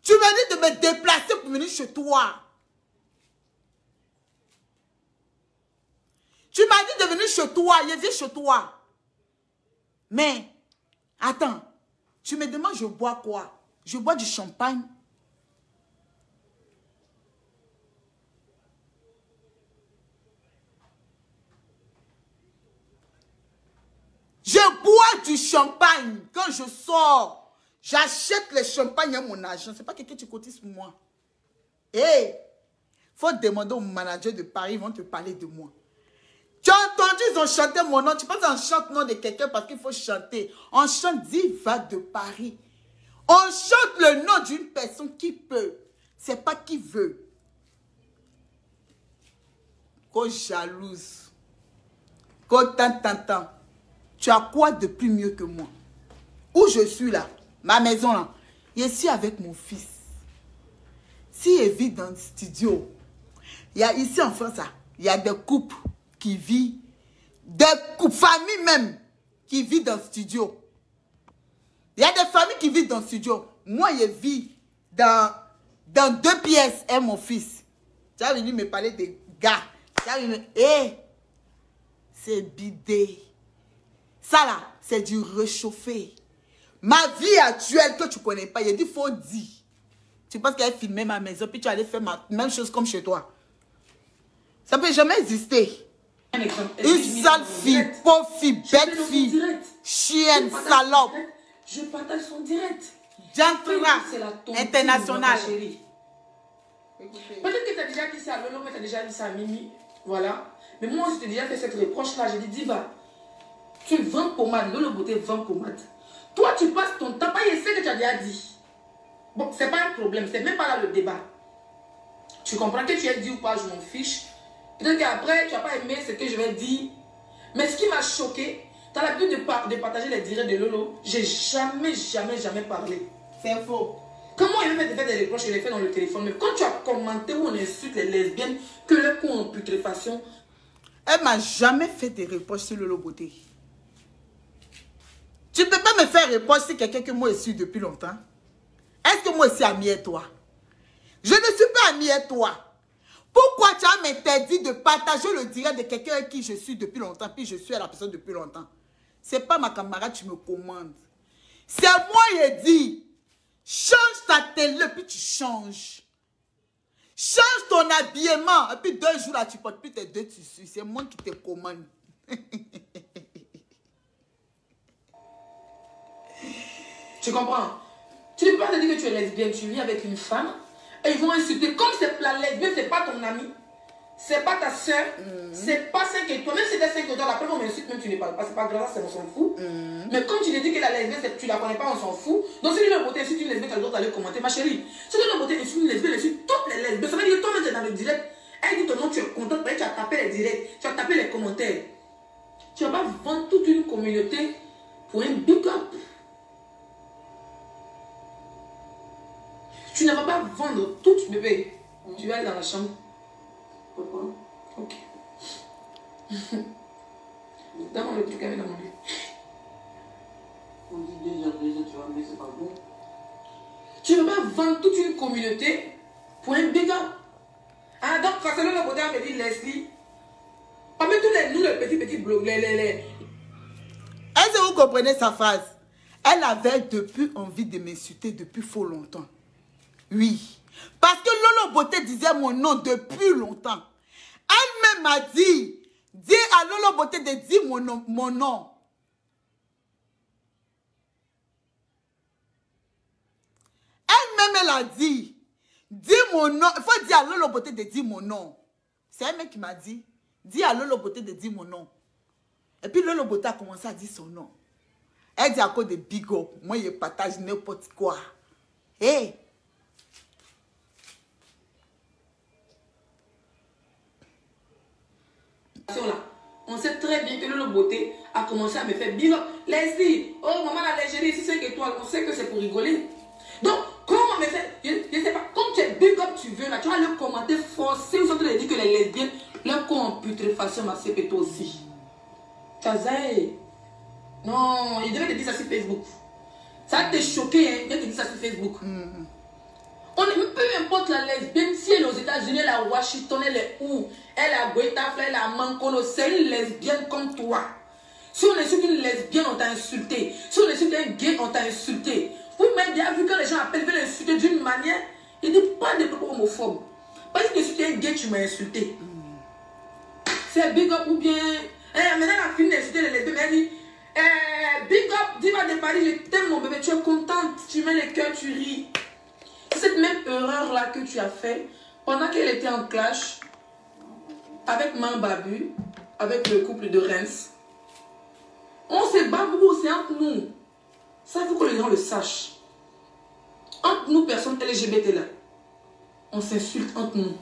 Tu m'as dit de me déplacer pour venir chez toi. Tu m'as dit de venir chez toi, je viens chez toi. Mais, attends, tu me demandes je bois quoi? Je bois du champagne. Je bois du champagne. Quand je sors, j'achète le champagne à mon argent. C'est pas quelqu'un qui cotise pour moi. Hé, faut demander au manager de Paris, ils vont te parler de moi. Tu as entendu, ils ont chanté mon nom. Tu penses qu'on chante le nom de quelqu'un parce qu'il faut chanter. On chante Diva de Paris. On chante le nom d'une personne qui peut. C'est pas qui veut. Qu'on jalouse. Qu'on t'entend. Tu as quoi de plus mieux que moi? Où je suis là? Ma maison là. Je suis avec mon fils. Si il vit dans le studio, il y a ici en France, il y a des couples qui vit, des familles même, qui vivent dans le studio. Il y a des familles qui vivent dans le studio. Moi, je vis dans 2 pièces et mon fils. Tu as venu me parler des gars. Tu as venu, c'est bidé. Ça là, c'est du réchauffé. Ma vie actuelle que tu ne connais pas, il dit, faut dire. Tu penses qu'elle filmait ma maison, puis tu allais faire la même chose comme chez toi. Ça ne peut jamais exister. Une sale fille, pauvre fille, bête fille, chienne, salope. Je partage son direct. Gentleman international. Peut-être que tu as déjà dit ça à Lolo, mais tu as déjà dit ça à Mimi. Voilà. Mais moi, je t'ai déjà fait cette reproche-là. J'ai dit, Diva, tu vends pommade. Lolo Beauté vend pommade. Toi, tu passes ton temps. Pas, je sais que tu as déjà dit. Bon, c'est pas un problème. C'est même pas là le débat. Tu comprends que tu as dit ou pas, je m'en fiche. Peut-être qu'après, tu n'as pas aimé ce que je vais dire. Mais ce qui m'a choqué, tu as l'habitude de partager les directs de Lolo. J'ai jamais parlé. C'est faux. Comment il m'a fait des reproches, je les fais dans le téléphone. Mais quand tu as commenté où on insulte les lesbiennes, que leur coup en putréfaction. Elle m'a jamais fait des reproches sur Lolo Beauté. Tu ne peux pas me faire reproche sur quelqu'un que moi je suis depuis longtemps. Est-ce que moi je suis amie avec toi? Je ne suis pas amie avec toi. Pourquoi tu as m'interdit de partager le direct de quelqu'un avec qui je suis depuis longtemps, puis je suis à la personne depuis longtemps? C'est pas ma camarade, tu me commandes. C'est moi qui dis, change ta télé, puis tu changes. Change ton habillement, et puis 2 jours là, tu portes plus tes 2 tissus. C'est moi qui te commande. Tu comprends? Tu ne peux pas te dire que tu es lesbienne, tu vis avec une femme. Et ils vont insulter. Comme c'est la lesbienne, c'est pas ton ami. C'est pas ta soeur. C'est pas 5 étoiles. Même si c'est 5 étoiles, après on m'insulte, même tu ne parles pas. C'est pas grave, on s'en fout. Mais comme tu lui dis que la lesbienne, tu la connais pas, on s'en fout. Donc si Lolo Beauté insulte une lesbienne, tu as le droit d'aller commenter. Ma chérie, si Lolo Beauté insulte une lesbienne, elle insulte toutes les lesbiennes. Ça veut dire que toi-même, tu es dans le direct. Elle dit ton nom, tu es content. Tu as tapé les directs. Tu as tapé les commentaires. Tu vas pas vendre toute une communauté pour un big up. Tu ne vas pas vendre toute bébé. Tu vas aller dans la chambre. Pourquoi? Ok. Donne-moi le truc avec dans mon lit. On dit déjà, tu vois, mais c'est pas bon. Tu ne peux pas vendre toute une communauté pour un big up. Ah, donc, quand c'est le côté, on me dit Leslie. Parmi tous les nous, les petits blogs, Est-ce que vous comprenez sa phrase? Elle avait depuis envie de m'insulter depuis fort longtemps. Oui. Parce que Lolo Beauté disait mon nom depuis longtemps. Elle-même m'a dit, dis à Lolo Beauté de dire mon nom. Elle-même, elle a dit, dis mon nom. Il faut dire à Lolo Beauté de dire mon nom. C'est un mec qui m'a dit, dis à Lolo Beauté de dire mon nom. Et puis Lolo Beauté a commencé à dire son nom. Elle dit à cause de big up. Moi, je partage n'importe quoi. Hé! On sait très bien que Lolo Beauté a commencé à me faire big up. Leslie, oh maman la légèreté, ici 5 étoiles. On sait que c'est pour rigoler. Donc, comment on me fait, je ne sais pas, comme tu es big up, tu veux là, tu vas le commenter forcé. Vous avez dit que les lesbiennes, leur corps en putréfaction, ma c'est toi aussi. Tazaï. Non, il devait te dire ça sur Facebook. Ça va te choquer, hein. Il devait te dire ça sur Facebook. On est, peu importe la lesbienne, si elle est aux États-Unis, elle est à Washington, elle est où? Elle est à Guetafla, elle est à Mankono, c'est une lesbienne comme toi. Si on insulte une lesbienne, on t'a insulté. Si on insulte un gay, on t'a insulté. Vous-même, bien vu quand les gens appellent, veulent insulter d'une manière, ils ne disent pas des propos homophobes. Parce que tu insultes un gay, tu m'as insulté. C'est big up ou bien. Maintenant, la fille d'insulter les lesbiennes, elle dit. Big up, diva de Paris, je t'aime mon bébé, tu es contente, tu mets les cœurs, tu ris. C'est cette même erreur-là que tu as fait pendant qu'elle était en clash avec Mambabu, avec le couple de Reims. On se bat beaucoup, c'est entre nous. Ça, il faut que les gens le sachent. Entre nous, personnes LGBT là, on s'insulte entre nous.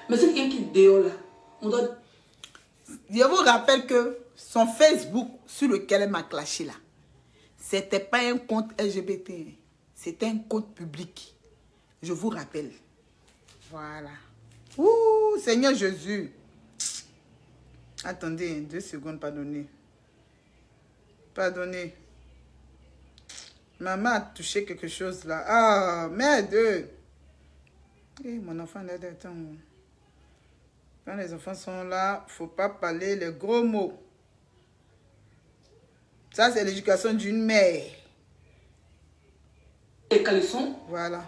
Mais c'est quelqu'un qui dehors là, on doit... Je vous rappelle que son Facebook sur lequel elle m'a clashé là, c'était pas un compte LGBT, c'était un compte public. Je vous rappelle. Voilà. Ouh, Seigneur Jésus. Attendez, 2 secondes, pardonnez. Pardonnez. Maman a touché quelque chose là. Ah, merde. Eh, mon enfant là, attends. Quand les enfants sont là, il ne faut pas parler les gros mots. Ça, c'est l'éducation d'une mère. Les caleçons. Voilà.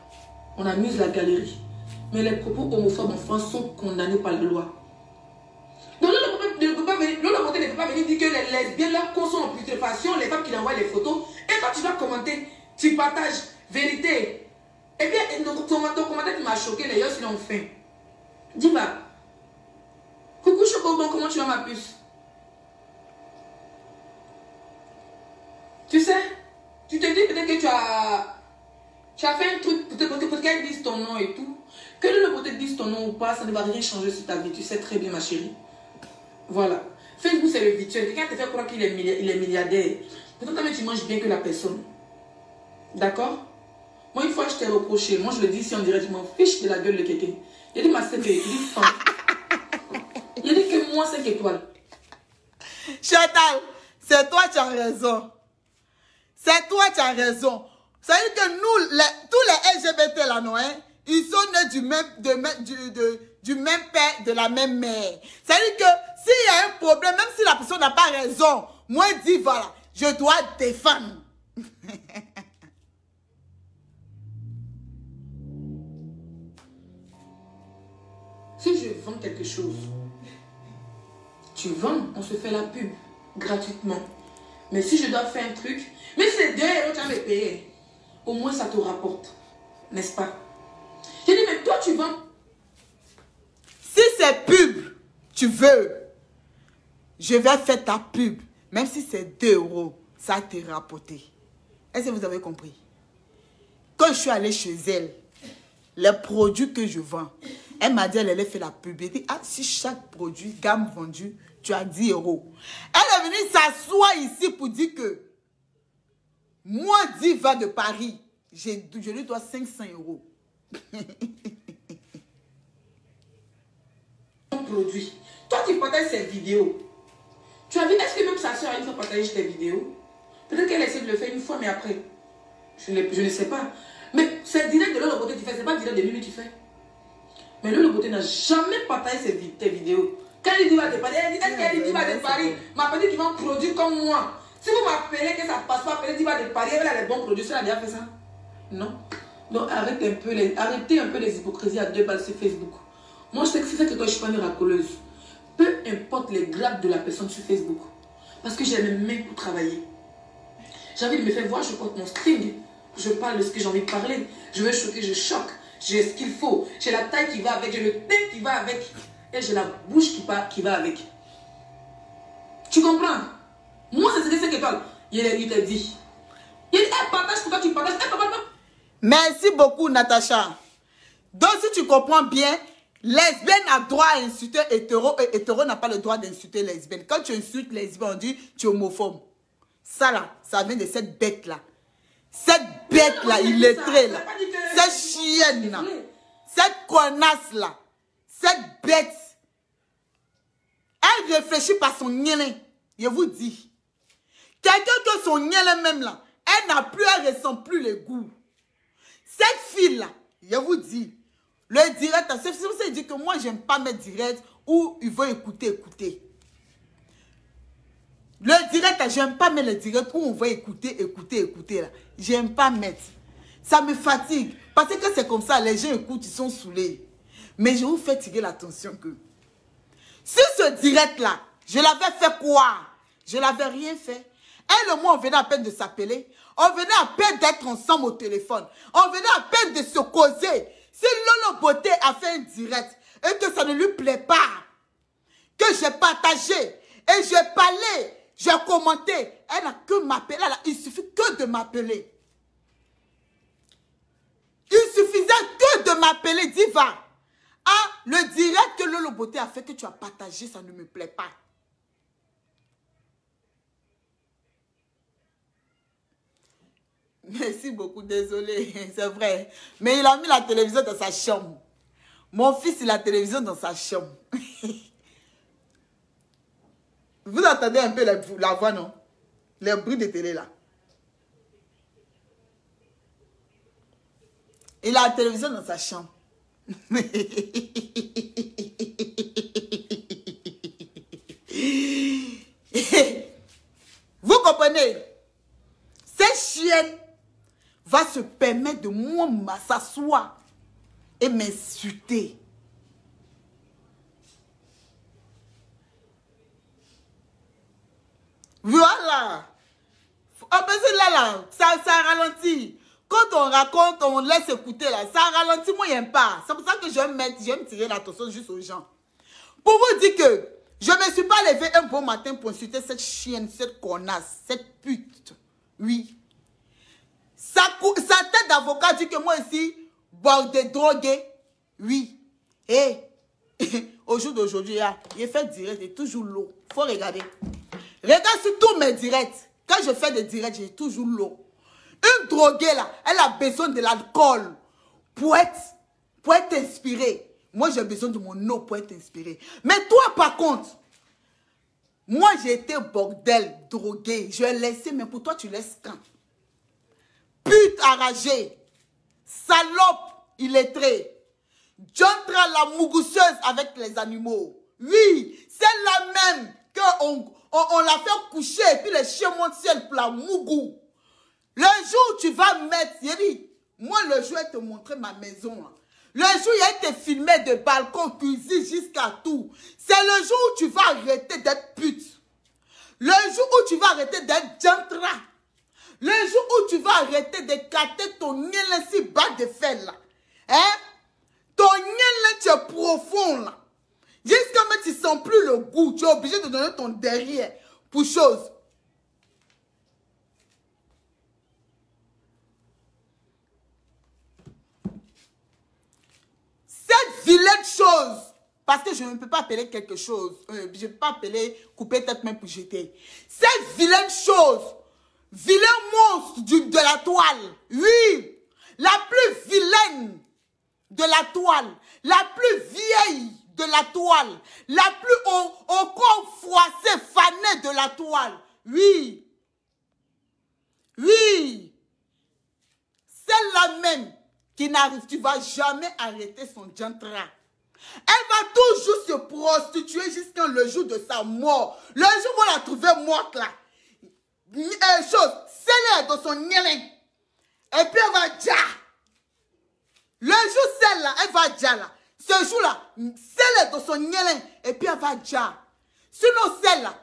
On amuse la galerie. Mais les propos homophobes en France sont condamnés par la loi. Donc Lolo ne peut pas venir dire que les lesbiennes, leurs corps sont en putréfaction, les femmes qui envoient les photos. Et quand tu vas commenter, tu partages vérité. Eh bien, ton commentaire qui m'a choqué, les yeux, ils ont faim. Dis-moi. Coucou Chocobon, comment tu vas ma puce? Tu sais, tu te dis peut-être que tu as fait un truc, peut-être qu'elle dise ton nom et tout. Que le beauté dise ton nom ou pas, ça ne va rien changer sur ta vie. Tu sais très bien, ma chérie. Voilà. Facebook, c'est le virtuel. Quelqu'un te fait croire qu'il est milliardaire. Peut-être que tu manges bien que la personne. D'accord? Moi, une fois, je t'ai reproché. Moi, je le dis ici en direct. Je m'en fiche de la gueule de quelqu'un. Il a dit ma CP. Il dit fan. Il a dit que moi, 5 étoiles. Chantal, c'est toi qui as raison. C'est toi qui as raison. Ça veut dire que nous, tous les LGBT là, non, hein, ils sont nés du même père, de la même mère. Ça veut dire que s'il y a un problème, même si la personne n'a pas raison, moi, je dis, voilà, je dois défendre. Si je vends quelque chose, tu vends, on se fait la pub gratuitement. Mais si je dois faire un truc, mais si c'est 2 euros, tu vas me payer. Au moins, ça te rapporte. N'est-ce pas? J'ai dit, mais toi, tu vends. Si c'est pub, tu veux, je vais faire ta pub. Même si c'est 2 euros, ça te rapporté. Est-ce que vous avez compris? Quand je suis allée chez elle, les produits que je vends, elle m'a dit, elle allait faire la pub. Elle dit, ah, si chaque produit, gamme vendue, tu as 10 euros. Elle est venue s'asseoir ici pour dire que moi, diva de Paris, je lui dois 500 euros. produit. Toi, tu partages ses vidéos. Tu as vu, est-ce que même sa soeur a une fois partagé tes vidéos? Peut-être qu'elle essaie de le faire une fois, mais après, je ne sais pas. Mais c'est direct de Lolo Beauté qui fait, c'est pas direct de lui qui fait. Mais Lolo Beauté n'a jamais partagé tes vidéos. Quand il dit va de Paris, elle dit, est-ce qu'elle dit va de Paris? Ma petite qui va produire comme moi. Si vous m'appelez que ça passe pas, appelez dit va de Paris, elle a les bons produits, elle a déjà fait ça. Non. Donc arrêtez un peu les hypocrisies à 2 balles sur Facebook. Moi, je sais que c'est ça que toi, je suis pas miraculeuse. Peu importe les grades de la personne sur Facebook. Parce que j'ai mes mains pour travailler. J'ai envie de me faire voir, je porte mon string. Je parle de ce que j'ai envie de parler. Je veux choquer, je choque. J'ai ce qu'il faut. J'ai la taille qui va avec, j'ai le teint qui va avec. Et j'ai la bouche qui va avec. Tu comprends? Moi, c'est ce que c'est que toi. Il t'a dit. Elle partage pour toi, tu partages. Merci beaucoup, Natacha. Donc, si tu comprends bien, lesbienne a droit à insulter hétéro et hétéro n'a pas le droit d'insulter lesbienne. Quand tu insultes lesbienne, on dit tu es homophobe. Ça là, ça vient de cette bête-là. Cette bête-là, illettrée là. Cette chienne-là. Cette connasse-là. Cette bête. Elle réfléchit par son nielin. Je vous dis. Quelqu'un que son nielin même là, elle n'a plus, elle ressent plus les goûts. Cette fille-là, je vous dis, le direct, c'est pour ça qu'il dit que moi, j'aime pas mettre direct où il veut écouter. Le direct, j'aime pas mettre le direct où on va écouter là. J'aime pas mettre. Ça me fatigue. Parce que c'est comme ça, les gens écoutent, ils sont saoulés. Mais je vous fais tirer l'attention que sur ce direct-là, je l'avais fait quoi? Je n'avais rien fait. Elle et moi, on venait à peine de s'appeler. On venait à peine d'être ensemble au téléphone. On venait à peine de se causer. Si Lolo Beauté a fait un direct et que ça ne lui plaît pas, que j'ai partagé et j'ai parlé, j'ai commenté, elle n'a que m'appeler. Il suffit que de m'appeler. Il suffisait que de m'appeler, Diva. Ah, le direct que Lolo Beauté a fait, que tu as partagé, ça ne me plaît pas. Merci beaucoup, désolé, c'est vrai. Mais il a mis la télévision dans sa chambre. Mon fils, il a la télévision dans sa chambre. Vous entendez un peu la voix, non? Les bruits de télé, là. Il a la télévision dans sa chambre. Vous comprenez? Cette chienne va se permettre de moi s'asseoir et m'insulter. Voilà. Ah ben c'est là, ça ralentit. Quand on raconte, on laisse écouter là, ça ralentit, moi j'aime pas. C'est pour ça que j'aime tirer l'attention juste aux gens. Pour vous dire que je ne me suis pas levée un bon matin pour insulter cette chienne, cette connasse, cette pute. Oui. Sa tête d'avocat dit que moi ici, bordé, drogué. Oui. Et au jour d'aujourd'hui, il fait direct, il est toujours l'eau. Il faut regarder. Regarde sur tous mes directs. Quand je fais des directs, j'ai toujours l'eau. Une droguée là, elle a besoin de l'alcool pour être inspirée. Moi, j'ai besoin de mon eau pour être inspirée. Mais toi, par contre, moi, j'ai été bordel, drogué. Je l'ai laissé, mais pour toi, tu laisses quand? Pute enragée, salope illettrée, Jontra la mougousseuse avec les animaux. Oui, c'est la même qu'on l'a fait coucher et puis les chiens montent ciel pour la mougou. Le jour où tu vas mettre, il dit, moi le jour, je vais te montrer ma maison. Le jour, il y a été filmé de balcon, cuisine jusqu'à tout. C'est le jour où tu vas arrêter d'être pute. Le jour où tu vas arrêter d'être Jontra. Le jour où tu vas arrêter de capter ton nielin si bas de fer là. Hein? Ton nielin, tu es profond là. Jusqu'à même tu ne sens plus le goût. Tu es obligé de donner ton derrière pour chose. Cette vilaine chose. Parce que je ne peux pas appeler quelque chose. Je ne peux pas appeler couper tête même pour jeter. Cette vilaine chose. Vilain monstre de la toile. Oui. La plus vilaine de la toile. La plus vieille de la toile. La plus au corps froissé, fané de la toile. Oui. Oui. Celle-là même qui n'arrive, tu ne vas jamais arrêter son jantra. Elle va toujours se prostituer jusqu'à le jour de sa mort. Le jour où on la trouver morte là. Celle-là dans son nyelin. Et puis elle va dire. Le jour celle-là, elle va dire là. Ce jour-là, celle-là dans son nyelin. Et puis elle va dire. Sinon celle-là,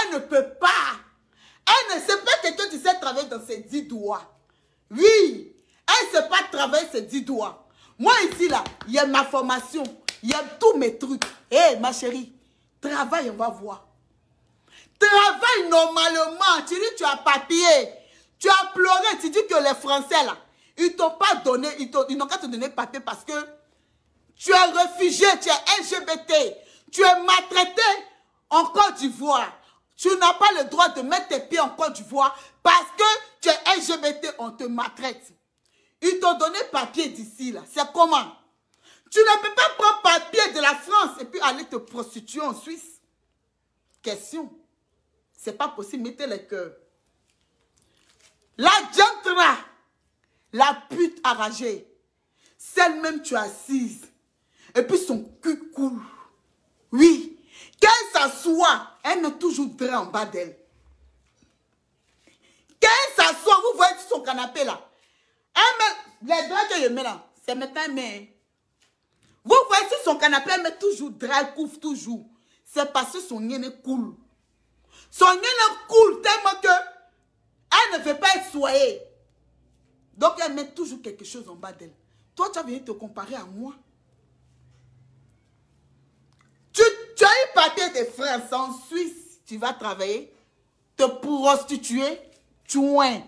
elle ne peut pas. Elle ne sait pas quelqu'un qui sait travailler dans ses 10 doigts. Oui. Elle ne sait pas travailler ses 10 doigts. Moi ici là, il y a ma formation. Il y a tous mes trucs. Hé, ma chérie, travaille, on va voir. Travaille normalement. Tu dis, tu as papier. Tu as pleuré. Tu dis que les Français, là, ils t'ont pas donné, ils n'ont qu'à te donner papier parce que tu es réfugié, tu es LGBT. Tu es maltraité en Côte d'Ivoire. Tu n'as pas le droit de mettre tes pieds en Côte d'Ivoire parce que tu es LGBT, on te maltraite. Ils t'ont donné papier d'ici, là. C'est comment? Tu ne peux pas prendre papier de la France et puis aller te prostituer en Suisse. Question. C'est pas possible. Mettez les cœurs. La jantra, la pute arrachée, celle-même tu es assise. Et puis son cul coule. Oui. Qu'elle s'assoit, elle met toujours drap en bas d'elle. Qu'elle s'assoit, vous voyez sur son canapé là. Elle met les draps que je mets là. C'est maintenant mais. Vous voyez sur son canapé, elle met toujours drap, elle couvre toujours. C'est parce que son nez coule. Son nez coule tellement que elle ne veut pas être soignée. Donc elle met toujours quelque chose en bas d'elle. Toi, tu as venu te comparer à moi. Tu as eu papier de France en Suisse. Tu vas travailler, te prostituer, tu oins.